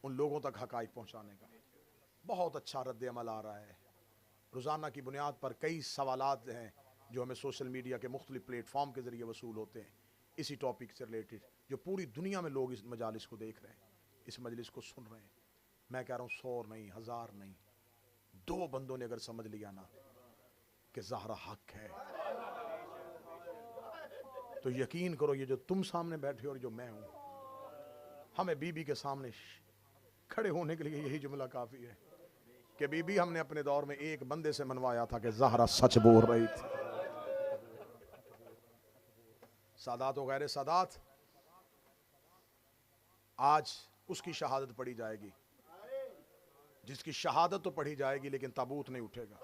उन लोगों तक हकाइक पहुंचाने का। बहुत अच्छा रद्द अमल आ रहा है। रोज़ाना की बुनियाद पर कई सवालात हैं जो हमें सोशल मीडिया के मुख्तलिफ प्लेटफॉर्म के ज़रिए वसूल होते हैं इसी टॉपिक से रिलेटेड, जो पूरी दुनिया में लोग इस मजालिस को देख रहे हैं, इस मजलिस को सुन रहे हैं। मैं कह रहा हूँ 100 नहीं, 1000 नहीं, 2 बंदों ने अगर समझ लिया ना कि ज़हरा हक है, तो यकीन करो ये जो तुम सामने बैठे और जो मैं हूं, हमें बीबी के सामने खड़े होने के लिए यही जुमला काफी है कि बीबी हमने अपने दौर में एक बंदे से मनवाया था कि ज़हरा सच बोल रही थी। सादात और गैर सादात, आज उसकी शहादत पढ़ी जाएगी जिसकी शहादत तो पढ़ी जाएगी लेकिन ताबूत नहीं उठेगा।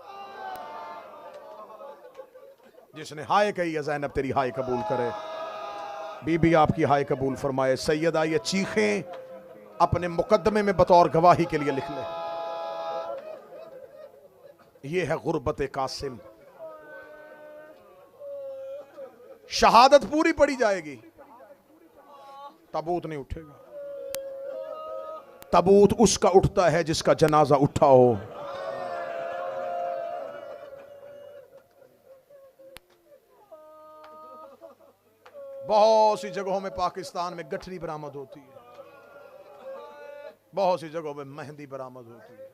जिसने हाय कही है ज़ैनब तेरी हाय कबूल करे, बीबी आपकी हाय कबूल फरमाए। सैयदा ये चीखें अपने मुकद्दमे में बतौर गवाही के लिए लिख ले। ये है गुर्बत कासिम। शहादत पूरी पड़ी जाएगी, ताबूत नहीं उठेगा। ताबूत उसका उठता है जिसका जनाजा उठा हो। बहुत सी जगहों में पाकिस्तान में गठरी बरामद होती है, बहुत सी जगहों में मेहंदी बरामद होती है।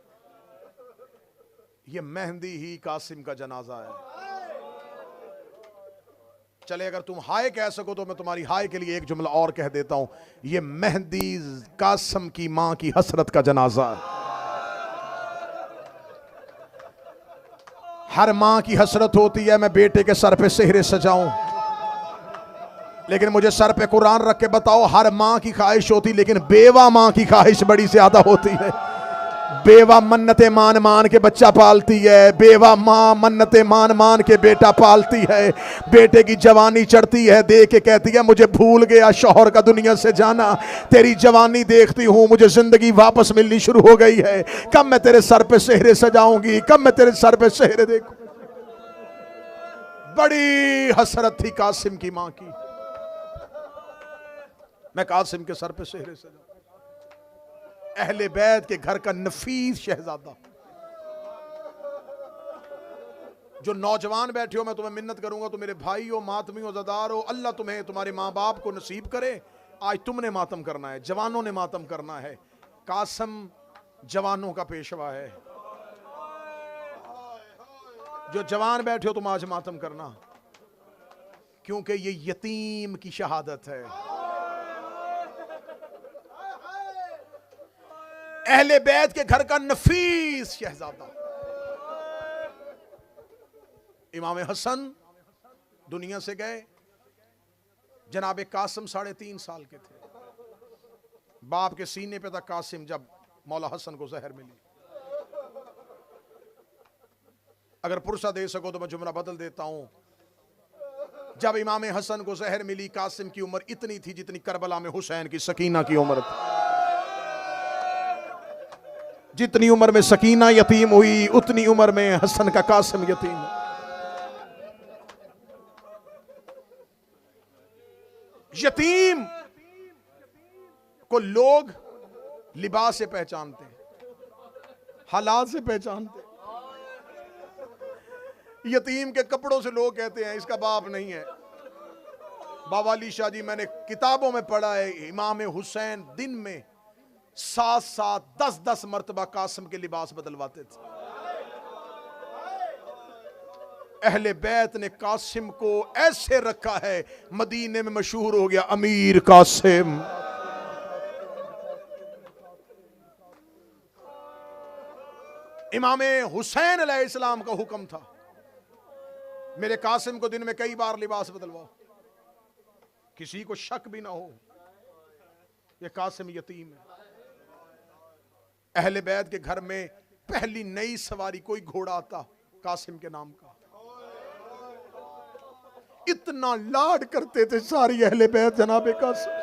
ये मेहंदी ही कासिम का जनाजा है। चले अगर तुम हाय कह सको तो मैं तुम्हारी हाय के लिए एक जुमला और कह देता हूं। ये मेहंदी कासिम की मां की हसरत का जनाजा है। हर मां की हसरत होती है मैं बेटे के सर पे सेहरे सजाऊं, लेकिन मुझे सर पे कुरान रख के बताओ, हर मां की ख्वाहिश होती, लेकिन बेवा मां की ख्वाहिश बड़ी ज्यादा होती है। बेवा मन्नते मान मान के बच्चा पालती है, बेवा माँ मन्नते मान मान के बेटा पालती है। बेटे की जवानी चढ़ती है, देख के कहती है मुझे भूल गया शौहर का दुनिया से जाना, तेरी जवानी देखती हूँ मुझे जिंदगी वापस मिलनी शुरू हो गई है। कब मैं तेरे सर पे सेहरे सजाऊंगी, कब मैं तेरे सर पे सेहरे देखूं। बड़ी हसरत थी कासिम की मां की, मैं कासिम के सर पे सेहरे सजाऊं। अहले बैत के घर का नफीस शहजादा। जो नौजवान बैठे हो, मैं तुम्हें मिन्नत करूंगा, तो मेरे भाई हो, मातमी हो, ज़दार हो, अल्लाह तुम्हें तुम्हारे माँ बाप को नसीब करे। आज तुमने मातम करना है, जवानों ने मातम करना है। कासिम जवानों का पेशवा है। जो जवान बैठे हो तुम आज मातम करना, क्योंकि ये यतीम की शहादत है। अहले बैत के घर का नफीस शहजादा इमाम हसन दुनिया से गए। जनाब कासिम 3.5 साल के थे। बाप के सीने पे था कासिम जब मौला हसन को जहर मिली। अगर पुरसा दे सको तो मैं जुमला बदल देता हूं। जब इमाम हसन को जहर मिली, कासिम की उम्र इतनी थी जितनी करबला में हुसैन की सकीना की उम्र थी। जितनी उम्र में सकीना यतीम हुई, उतनी उम्र में हसन का कासिम यतीम। यतीम को लोग लिबास से पहचानते हैं, हालात से पहचानते हैं। यतीम के कपड़ों से लोग कहते हैं इसका बाप नहीं है। बाबा अली शाह जी, मैंने किताबों में पढ़ा है, इमाम हुसैन दिन में 7-7, 10-10 मर्तबा कासिम के लिबास बदलवाते थे। अहले बैत ने कासिम को ऐसे रखा है, मदीने में मशहूर हो गया अमीर कासिम। इमाम हुसैन अलैहिस्सलाम का हुक्म था, मेरे कासिम को दिन में कई बार लिबास बदलवाओ, किसी को शक भी ना हो ये कासिम यतीम है। अहले बैत के घर में पहली नई सवारी कोई घोड़ा आता कासिम के नाम का। इतना लाड करते थे सारी अहले बैत जनाबे कासिम।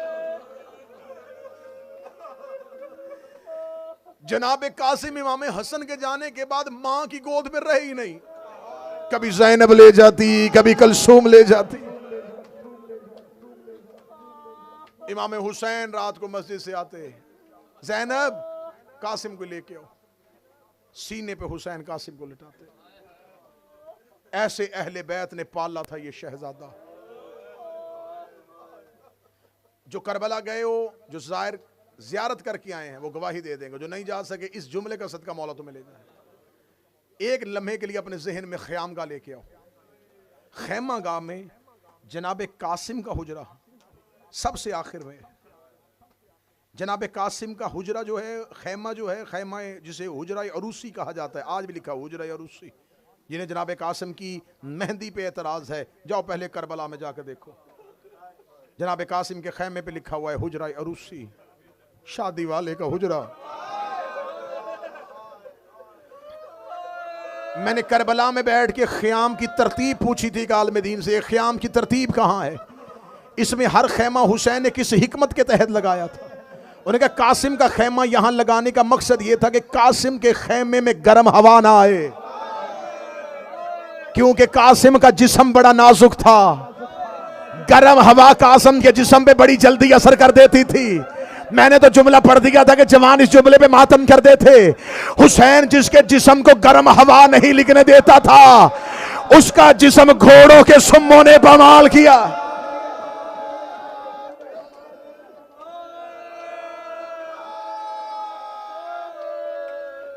जनाबे कासिम इमाम हसन के जाने के बाद मां की गोद में रहे ही नहीं, कभी ज़ैनब ले जाती, कभी कलसूम ले जाती। इमाम हुसैन रात को मस्जिद से आते, ज़ैनब कासिम को लेके आओ, सीने पे हुसैन कासिम को लिटाते। ऐसे अहले बैत ने पाला था ये शहजादा। जो करबला गए हो, जो जाहिर जियारत करके आए हैं, वो गवाही दे देंगे। जो नहीं जा सके, इस जुमले का सदका मौला तुम्हें ले जाए। एक लम्हे के लिए अपने जहन में ख़याम गाह लेके आओ। खैमा गाह में जनाबे कासिम का हुजरा सबसे आखिर में। जनाबे कासिम का हुजरा जो है, खैमा जो है, खैमा जिसे हुजरा अरूसी कहा जाता है, आज भी लिखा हुजरा अरूसी। जिन्हें जनाबे कासिम की मेहंदी पे एतराज़ है, जाओ पहले करबला में जाकर देखो, जनाबे कासिम के खैमे पे लिखा हुआ है हुजरा अरूसी, शादी वाले का हुजरा। मैंने करबला में बैठ के ख़याम की तरतीब पूछी थी आलिम दीन से, ख़याम की तरतीब कहाँ है, इसमें हर खैमा हुसैन ने किस हिकमत के तहत लगाया था। उन्होंने कहा कासिम का खैमा यहां लगाने का मकसद यह था कि कासिम के खैमे में गर्म हवा ना आए, क्योंकि कासिम का जिस्म बड़ा नाजुक था। गर्म हवा कासिम के जिस्म पे बड़ी जल्दी असर कर देती थी। मैंने तो जुमला पढ़ दिया था कि जवान इस जुमले पे मातम कर देते। हुसैन जिसके जिस्म को गर्म हवा नहीं लिखने देता था, उसका जिस्म घोड़ों के सुम्मों ने बमाल किया।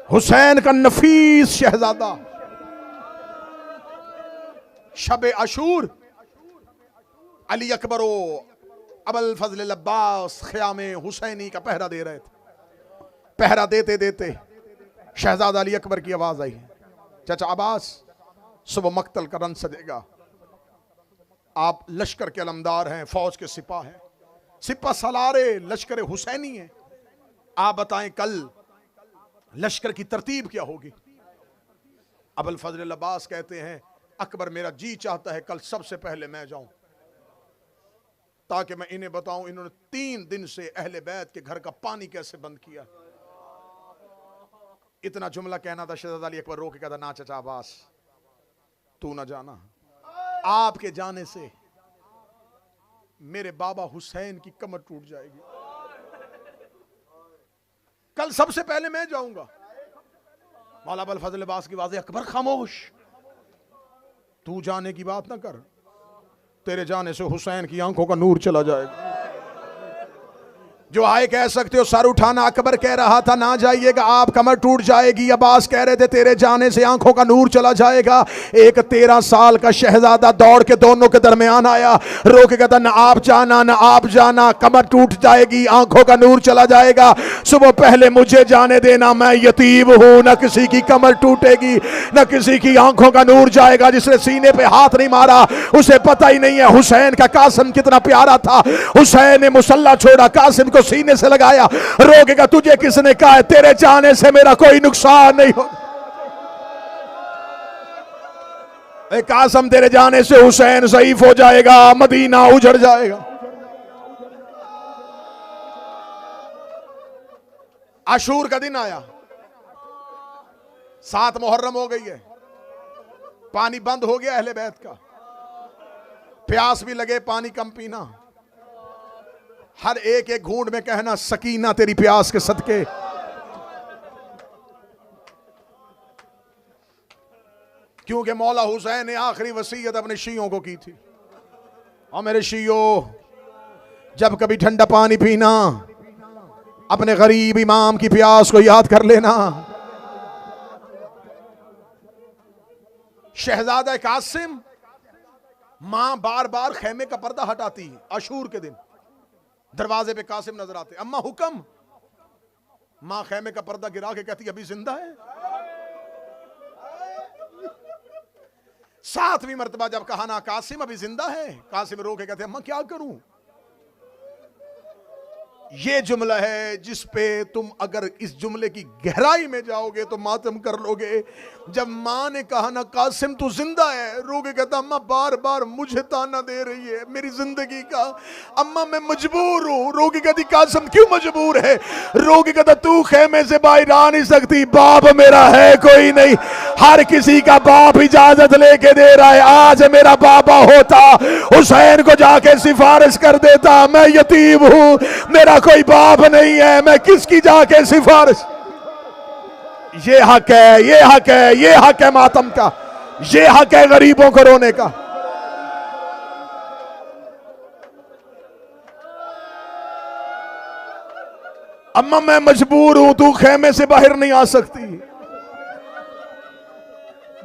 हुसैन का नफीस शहजादा शबे अशूर अली अकबरो अबुल फजल अब्बास ख़याम हुसैनी का पहरा दे रहे थे। पहरा देते देते शहजादा अली अकबर की आवाज आई, चाचा अब्बास सुबह मक्तल का रन सजेगा, आप लश्कर के अलमदार हैं, फौज के सिपा हैं, सिपा सलारे लश्कर हुसैनी है, आप बताएं कल लश्कर की तरतीब क्या होगी। अबुल फजल अब्बास कहते हैं, अकबर मेरा जी चाहता है कल सबसे पहले मैं जाऊं, ताकि मैं इन्हें बताऊं इन्होंने 3 दिन से अहले बैत के घर का पानी कैसे बंद किया। इतना जुमला कहना था, शहजादा अली अकबर रोके कहता, ना चाचा अब्बास तू ना जाना, आपके जाने से मेरे बाबा हुसैन की कमर टूट जाएगी, कल सबसे पहले मैं जाऊंगा। मौला अबुल फजल अब्बास की वाज़े, अकबर खामोश, तू जाने की बात ना कर, तेरे जाने से हुसैन की आंखों का नूर चला जाएगा। जो आए कह सकते हो सर उठाना, अकबर कह रहा था ना जाइएगा, आप कमर टूट जाएगी। अब्बास कह रहे थे तेरे जाने से आंखों का नूर चला जाएगा। एक 13 साल का शहजादा दौड़ के दोनों के दरमियान आया, रो के कहता ना आप जाना ना आप जाना, कमर टूट जाएगी, आंखों का नूर चला जाएगा, सुबह पहले मुझे जाने देना, मैं यतीम हूं, न किसी की कमर टूटेगी न किसी की आंखों का नूर जाएगा। जिसने सीने पे हाथ नहीं मारा उसे पता ही नहीं है हुसैन का कासिम कितना प्यारा था। हुसैन ने मुसल्ला छोड़ा, कासिम सीने से लगाया, रोकेगा तुझे किसने कहा है तेरे जाने से मेरा कोई नुकसान नहीं हो। कासिम तेरे जाने से हुसैन ज़ईफ हो जाएगा, मदीना उजड़ जाएगा। आशूर का दिन आया, 7 मुहर्रम हो गई है, पानी बंद हो गया अहले बैत का, प्यास भी लगे पानी कम पीना। हर एक एक घूंट में कहना सकीना तेरी प्यास के सदके। क्योंकि मौला हुसैन ने आखिरी वसीयत अपने शियों को की थी, और मेरे शियों, जब कभी ठंडा पानी पीना, अपने गरीब इमाम की प्यास को याद कर लेना। शहजादा कासिम, मां बार बार खेमे का पर्दा हटाती है। अशूर के दिन दरवाजे पे कासिम नजर आते, अम्मा हुक्म। मां खेमे का पर्दा गिरा के कहती अभी जिंदा है। 7वीं मर्तबा जब कहा ना कासिम अभी जिंदा है, कासिम रो के कहते अम्मा क्या करूं। ये जुमला है जिस पे तुम अगर इस जुमले की गहराई में जाओगे तो मातम कर लोगे। जब मां ने कहा ना कासिम तू जिंदा है, रोके कहता अम्मा बार बार मुझे ताना दे रही है मेरी जिंदगी का, अम्मा मैं मजबूर हूं। रोके कहती कासिम क्यों मजबूर है। रोके कहता तू खेमे से बाहर आ नहीं सकती, बाप मेरा है कोई नहीं, हर किसी का बाप इजाजत लेके दे रहा है। आज मेरा बाबा होता हुसैन को जाके सिफारिश कर देता, मैं यतीम हूं, मेरा कोई बाप नहीं है, मैं किसकी जाके सिफारिश। ये हक है, ये हक है, ये हक है मातम का, ये हक है गरीबों को रोने का। अम्मा मैं मजबूर हूं, तू खेमे से बाहर नहीं आ सकती,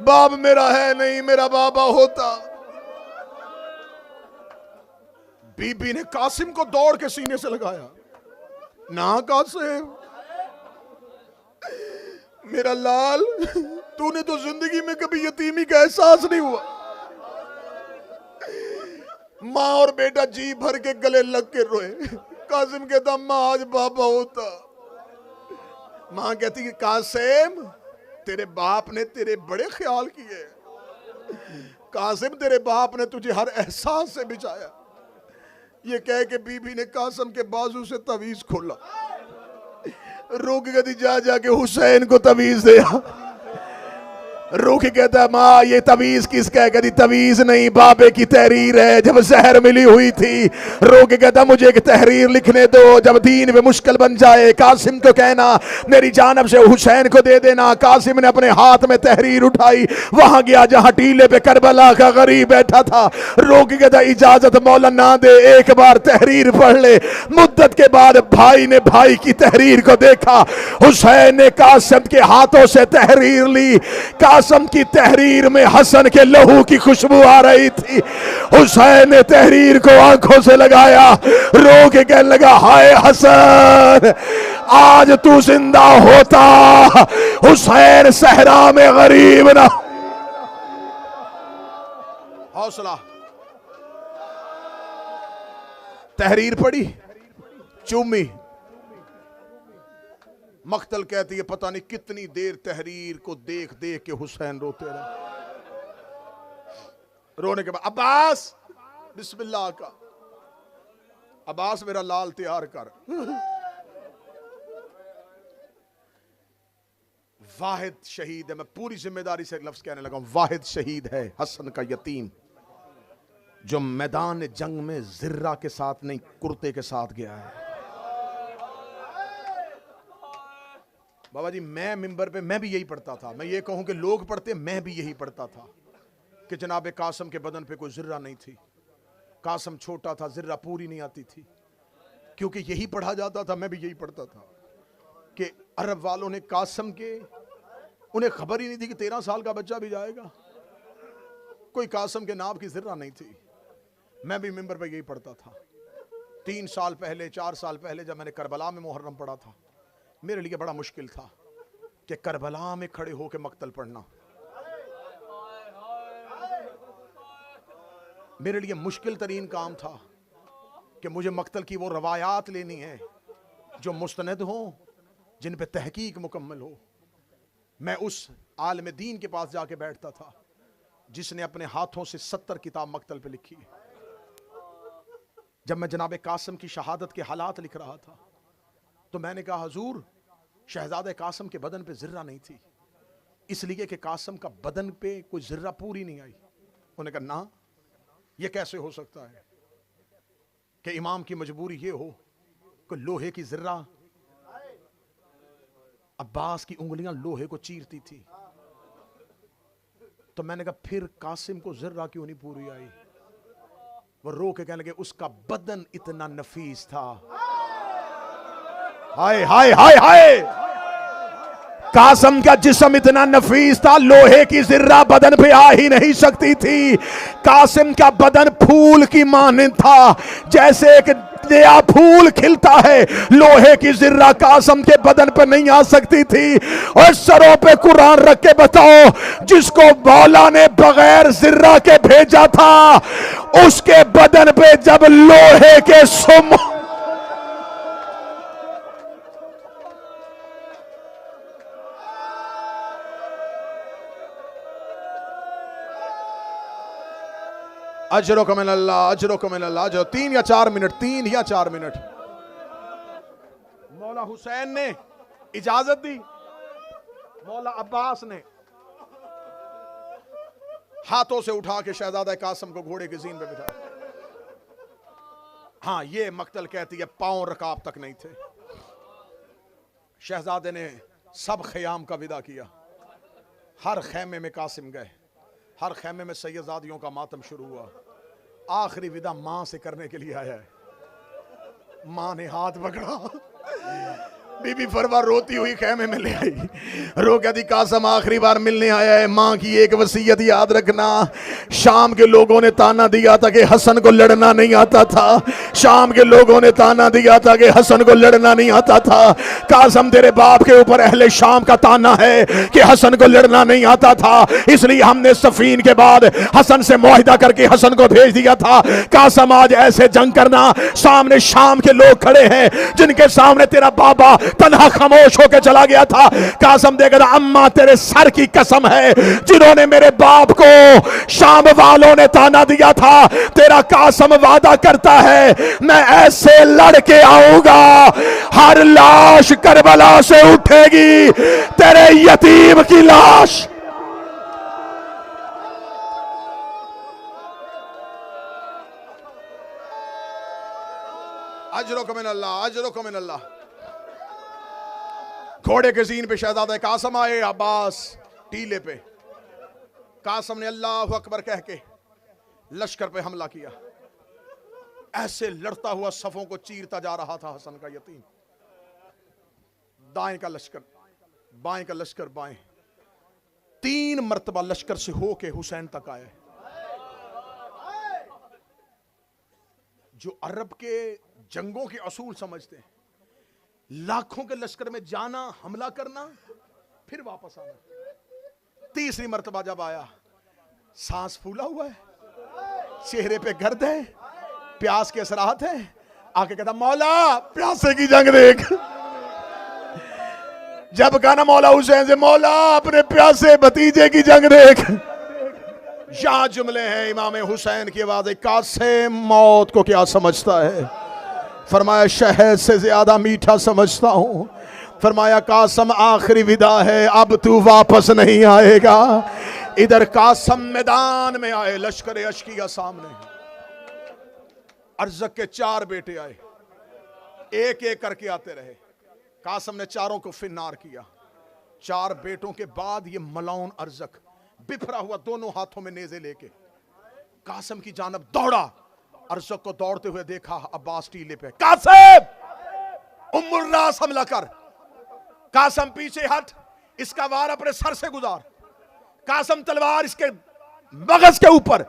बाप मेरा है नहीं, मेरा बाबा होता। बीबी ने कासिम को दौड़ के सीने से लगाया, ना कासिम मेरा लाल, तूने तो जिंदगी में कभी यतीमी का एहसास नहीं हुआ। माँ और बेटा जी भर के गले लग के रोए। कासिम कहता माँ आज बाबा होता। माँ कहती कासिम तेरे बाप ने तेरे बड़े ख्याल किए, कासिम तेरे बाप ने तुझे हर एहसास से बचाया। ये कह के बीबी ने कासिम के बाजू से तवीज खोला। रोक गई जा जाके हुसैन को तवीज दे। रोके कहता माँ ये तवीज किसका है। कहती तवीज नहीं बाबे की तहरीर है, जब जहर मिली हुई थी। रोके कहता मुझे एक तहरीर लिखने दो, जब दीन में मुश्किल बन जाए कासिम को कहना मेरी जानब से हुसैन को दे देना। कासिम ने अपने हाथ में तहरीर उठाई, वहां गया जहां टीले पे करबला का गरीब बैठा था। रोके कहता इजाजत मौला ना दे, एक बार तहरीर पढ़ ले। मुद्दत के बाद भाई ने भाई की तहरीर को देखा। हुसैन ने कासिम के हाथों से तहरीर ली। कासिम की तहरीर में हसन के लहू की खुशबू आ रही थी। हुसैन ने तहरीर को आंखों से लगाया, रो के कहने लगा हाय हसन आज तू जिंदा होता, हुसैन सहरा में गरीब ना। हौसला। तहरीर पढ़ी, चूमी। मख्तल कहती है पता नहीं कितनी देर तहरीर को देख देख के हुसैन रोते रहे। रोने के बाद अब्बास बिस्मिल्लाह का, अब्बास मेरा लाल तैयार कर। वाहिद शहीद है, मैं पूरी जिम्मेदारी से एक लफ्ज कहने लगा हूं, वाहिद शहीद है हसन का यतीम जो मैदान जंग में जिर्रा के साथ नहीं कुर्ते के साथ गया है। बाबा जी मैं मिंबर पे मैं भी यही पढ़ता था, मैं ये कहूं कि लोग पढ़ते मैं भी यही पढ़ता था कि जनाब कासिम के बदन पे कोई जिर्रा नहीं थी। कासिम छोटा था, जिर्रा पूरी नहीं आती थी, क्योंकि यही पढ़ा जाता था। मैं भी यही पढ़ता था कि अरब वालों ने कासिम के, उन्हें खबर ही नहीं थी कि 13 साल का बच्चा भी जाएगा। कोई कासिम के नाम की जिर्रा नहीं थी। मैं भी मिंबर पे यही पढ़ता था। 3 साल पहले 4 साल पहले जब मैंने करबला में मुहर्रम पढ़ा था, मेरे लिए बड़ा मुश्किल था कि करबला में खड़े होकर मक्तल पढ़ना। मेरे लिए मुश्किल तरीन काम था कि मुझे मक्तल की वो रवायात लेनी है जो मुस्तनद हो, जिन पे तहकीक मुकम्मल हो। मैं उस आलिम दीन के पास जाके बैठता था जिसने अपने हाथों से 70 किताब मक्तल पे लिखी है। जब मैं जनाब कासिम की शहादत के हालात लिख रहा था तो मैंने कहा हुजूर शहजादे कासिम के बदन पे जिर्रा नहीं थी, इसलिए कि कासिम का बदन पे कोई जिर्रा पूरी नहीं आई। उन्होंने कहा ना ये कैसे हो सकता है। कि इमाम की मजबूरी ये हो कि लोहे की जिर्रा, अब्बास की उंगलियां लोहे को चीरती थी। तो मैंने कहा फिर कासिम को जिर्रा क्यों नहीं पूरी आई? वो रो के कहने लगे उसका बदन इतना नफीस था। हाय हाय हाय हाय, कासिम का जिस्म इतना नफीस था, लोहे की जिर्रा बदन पे आ ही नहीं सकती थी। कासिम का बदन फूल की मानिंद था, जैसे एक नया फूल खिलता है, लोहे की जिर्रा कासिम के बदन पे नहीं आ सकती थी। और सरों पे कुरान रख के बताओ, जिसको मौला ने बगैर जिर्रा के भेजा था, उसके बदन पे जब लोहे के सुम, अजरो कमिन अल्लाह, अजरो कमिन अल्लाह। जो 3 या 4 मिनट, 3 या 4 मिनट मौला हुसैन ने इजाजत दी, मौला अब्बास ने हाथों से उठा के शहजादा कासिम को घोड़े की जीन पे बिठा। हाँ, ये मक्तल कहती है पांव रकाब तक नहीं थे। शहजादे ने सब ख़याम का विदा किया, हर खैमे में कासिम गए, हर खैमे में सैयदादियों का मातम शुरू हुआ। आखिरी विदा मां से करने के लिए आया है। मां ने हाथ पकड़ा, बीबी फरवा रोती हुई खैमे में ले आई, रो कहती कासिम आखिरी बार मिलने आया है, मां की एक वसीयत याद रखना। शाम के लोगों ने ताना दिया था कि हसन को लड़ना नहीं आता था, शाम के लोगों ने ताना दिया था कि हसन को लड़ना नहीं आता था। कासिम तेरे बाप के ऊपर अहले शाम का ताना है कि हसन को लड़ना नहीं आता था, इसलिए हमने सफीन के बाद हसन से मुआहिदा करके हसन को भेज दिया था। कासिम आज ऐसे जंग करना, सामने शाम के लोग खड़े हैं जिनके सामने तेरा बाबा तन्हा खामोश होकर चला गया था। कासिम देखेगा, अम्मा तेरे सर की कसम है, जिन्होंने मेरे बाप को शाम वालों ने ताना दिया था, तेरा कासिम वादा करता है मैं ऐसे लड़के आऊंगा, हर लाश करबला से उठेगी, तेरे यतीम की लाश। अजरो कमिन अल्लाह, अजरो कमिन अल्लाह। घोड़े के जीन पे शहजादा कासिम आए, अब्बास टीले पे। कासिम ने अल्लाह अकबर कह के लश्कर पे हमला किया। ऐसे लड़ता हुआ सफों को चीरता जा रहा था हसन का यतीम। दाएं का लश्कर, बाएं का लश्कर, बाएं 3 मर्तबा लश्कर से होके हुसैन तक आए। जो अरब के जंगों के असूल समझते हैं, लाखों के लश्कर में जाना, हमला करना, फिर वापस आना। तीसरी मर्तबा जब आया, सांस फूला हुआ है, चेहरे पे गर्द है, प्यास के असरात है, आके कहता मौला प्यासे की जंग देख। जब कहा ना मौला हुसैन से, मौला अपने प्यासे भतीजे की जंग देख, यहां जुमले हैं इमाम हुसैन की आवाज, कासिम मौत को क्या समझता है? फरमाया शहद से ज्यादा मीठा समझता हूं। फरमाया कासिम आखिरी विदा है, अब तू वापस नहीं आएगा। इधर कासिम मैदान में आए, लश्कर अशकिया सामने। अरज़क के 4 बेटे आए, एक एक करके आते रहे। कासिम ने चारों को फिन्नार किया। 4 बेटों के बाद ये मलाउन अरज़क बिफरा हुआ दोनों हाथों में नेज़े लेके कासिम की जानब दौड़ा। अरज़क को दौड़ते हुए देखा, अब्बास टीले पे। कासिम, उम्मुल रास हमला कर। कासिम पीछे हट, इसका वार अपने सर से गुजार। कासिम तलवार इसके मगज के ऊपर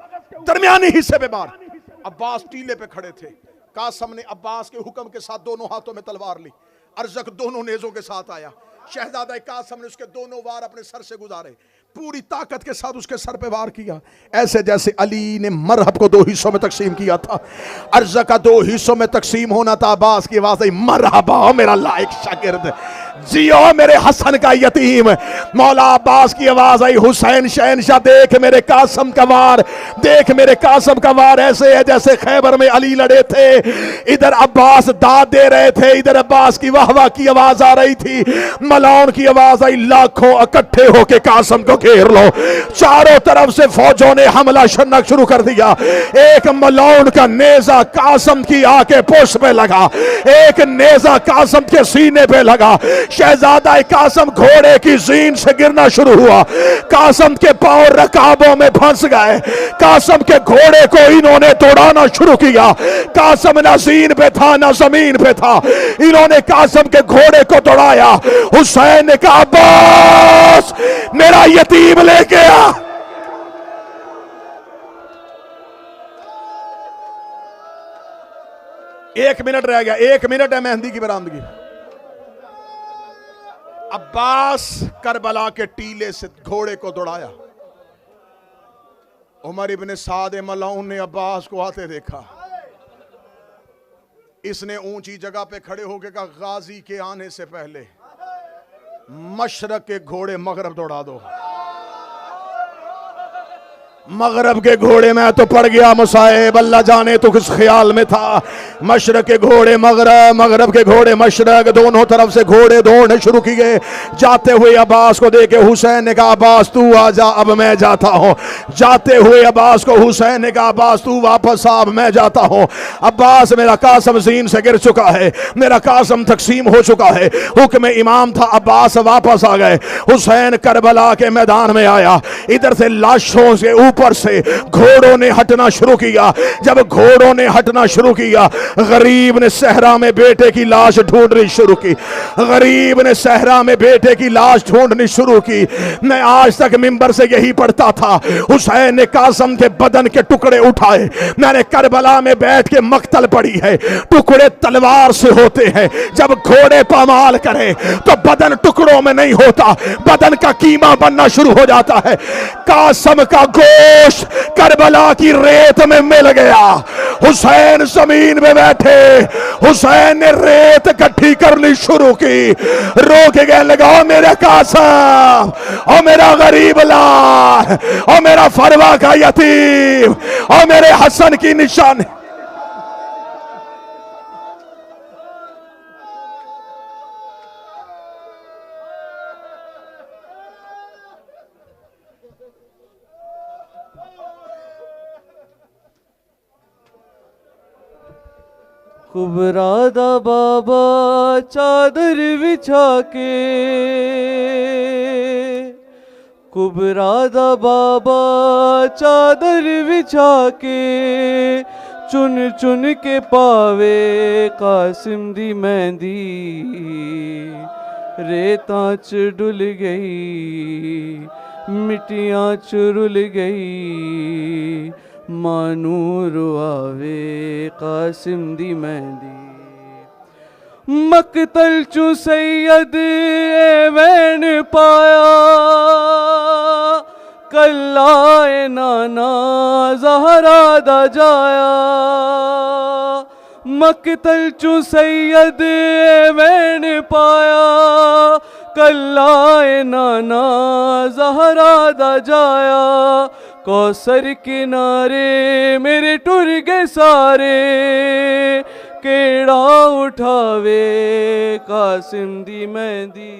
दरमियानी हिस्से पे मार। अब्बास टीले पे खड़े थे। कासिम ने अब्बास के हुक्म के साथ दोनों हाथों में तलवार ली। अरज़क दोनों नेज़ों के साथ आया। शहजादा कासिम ने उसके दोनों वार अपने सर से गुजारे, पूरी ताकत के साथ उसके सर पे वार किया, ऐसे जैसे अली ने मरहब को 2 हिस्सों में तकसीम किया था। अरज़क का 2 हिस्सों में तकसीम होना था। अब्बास की आवाज़ आई, मरहबा मेरा लायक शागिर्द। जियो मेरे हसन का यतीम। मौला अब्बास की आवाज आई, हुसैन शहनशाह देख मेरे कासम का वार, देख मेरे कासम का वार ऐसे है जैसे खैबर में अली लड़े थे। इधर अब्बास दाद दे रहे थे, इधर अब्बास की वाह वाह की आवाज आ रही थी। मलाउन की आवाज आई, लाखों इकट्ठे होके कासम को घेर लो। चारों तरफ से फौजों ने हमला करना शुरू कर दिया। एक मलाउन का नेजा कासम की आके पोश पे लगा, एक नेजा कासम के सीने पे लगा। शहजादा कासम घोड़े की जीन से गिरना शुरू हुआ। कासम के पांव रकाबों में फंस गए। कासम के घोड़े को इन्होंने तोड़ाना शुरू किया। कासम ना जीन पे था ना जमीन पे था। इन्होंने कासम के घोड़े को तोड़ाया। हुसैन ने कहा, अब्बास मेरा यतीम लेके आ। एक मिनट रह गया, 1 मिनट है मेहंदी की बरामदगी। अब्बास करबला के टीले से घोड़े को दौड़ाया। उमर इब्ने साद मलऊन ने अब्बास को आते देखा। इसने ऊंची जगह पे खड़े होकर कहा, गाजी के आने से पहले मशरक के घोड़े मगरब दौड़ा दो। मगरब के घोड़े में तो पड़ गया मुसाहिब, अल्लाह जाने तो किस ख्याल में था। मशरक के घोड़े मगरब, मगरब के घोड़े मशरक, दोनों तरफ से घोड़े दौड़ने शुरू किए। जाते हुए अब्बास को देखे हुसैन ने कहा, अब्बास तू आ जा, अब मैं जाता हूँ। जाते हुए अब्बास को हुसैन ने कहा, अब्बास तू वापस आ, अब मैं जाता हूँ। अब्बास मेरा कासम ज़ीन से गिर चुका है, मेरा कासम तकसीम हो चुका है। हुक्म इमाम था, अब्बास वापस आ गए। हुसैन करबला के मैदान में आया। इधर से लाशों से ऊपर से घोड़ों ने हटना शुरू किया। जब घोड़ों ने हटना शुरू किया, गरीब ने सहरा में बेटे की लाश ढूंढनी शुरू की। गरीब ने सहरा में बेटे की लाश ढूंढनी शुरू की। मैं आज तक मिंबर से यही पढ़ता था। हुसैन ने कासम के बदन के टुकड़े उठाए। मैंने करबला में बैठ के मक्तल पढ़ी है। टुकड़े तलवार से होते हैं। जब घोड़े पामाल करे तो बदन टुकड़ों में नहीं होता, बदन का कीमा बनना शुरू हो जाता है। कासम का गोश्त करबला की रेत में मिल गया। हुसैन जमीन में बैठे। हुसैन ने रेत इकट्ठी करनी शुरू की। रोक गए, लगाओ मेरे कासम, और मेरा गरीब लाल, और मेरा फरवा का यतीम, और मेरे हसन की निशान। कुबरा दा बाबा चादर बिछा के, कुबरा दा बाबा चादर बिछा के, चुन चुन के पावे कासिम दी मेहंदी। रेतां च डुल गई, मिट्टियां च रुल गई, मानूर आवे कासिम दी मेहंदी। मकतल चू सैयद एवैन पाया, कल्ला ए नाना ज़हरा दा जाया। मकतल चू सैयद एवैन पाया, कल्ला ए नाना ज़हरा दा जाया। कौसर किनारे मेरे टुर गए सारे, केड़ा उठावे कासिम दी मेहंदी।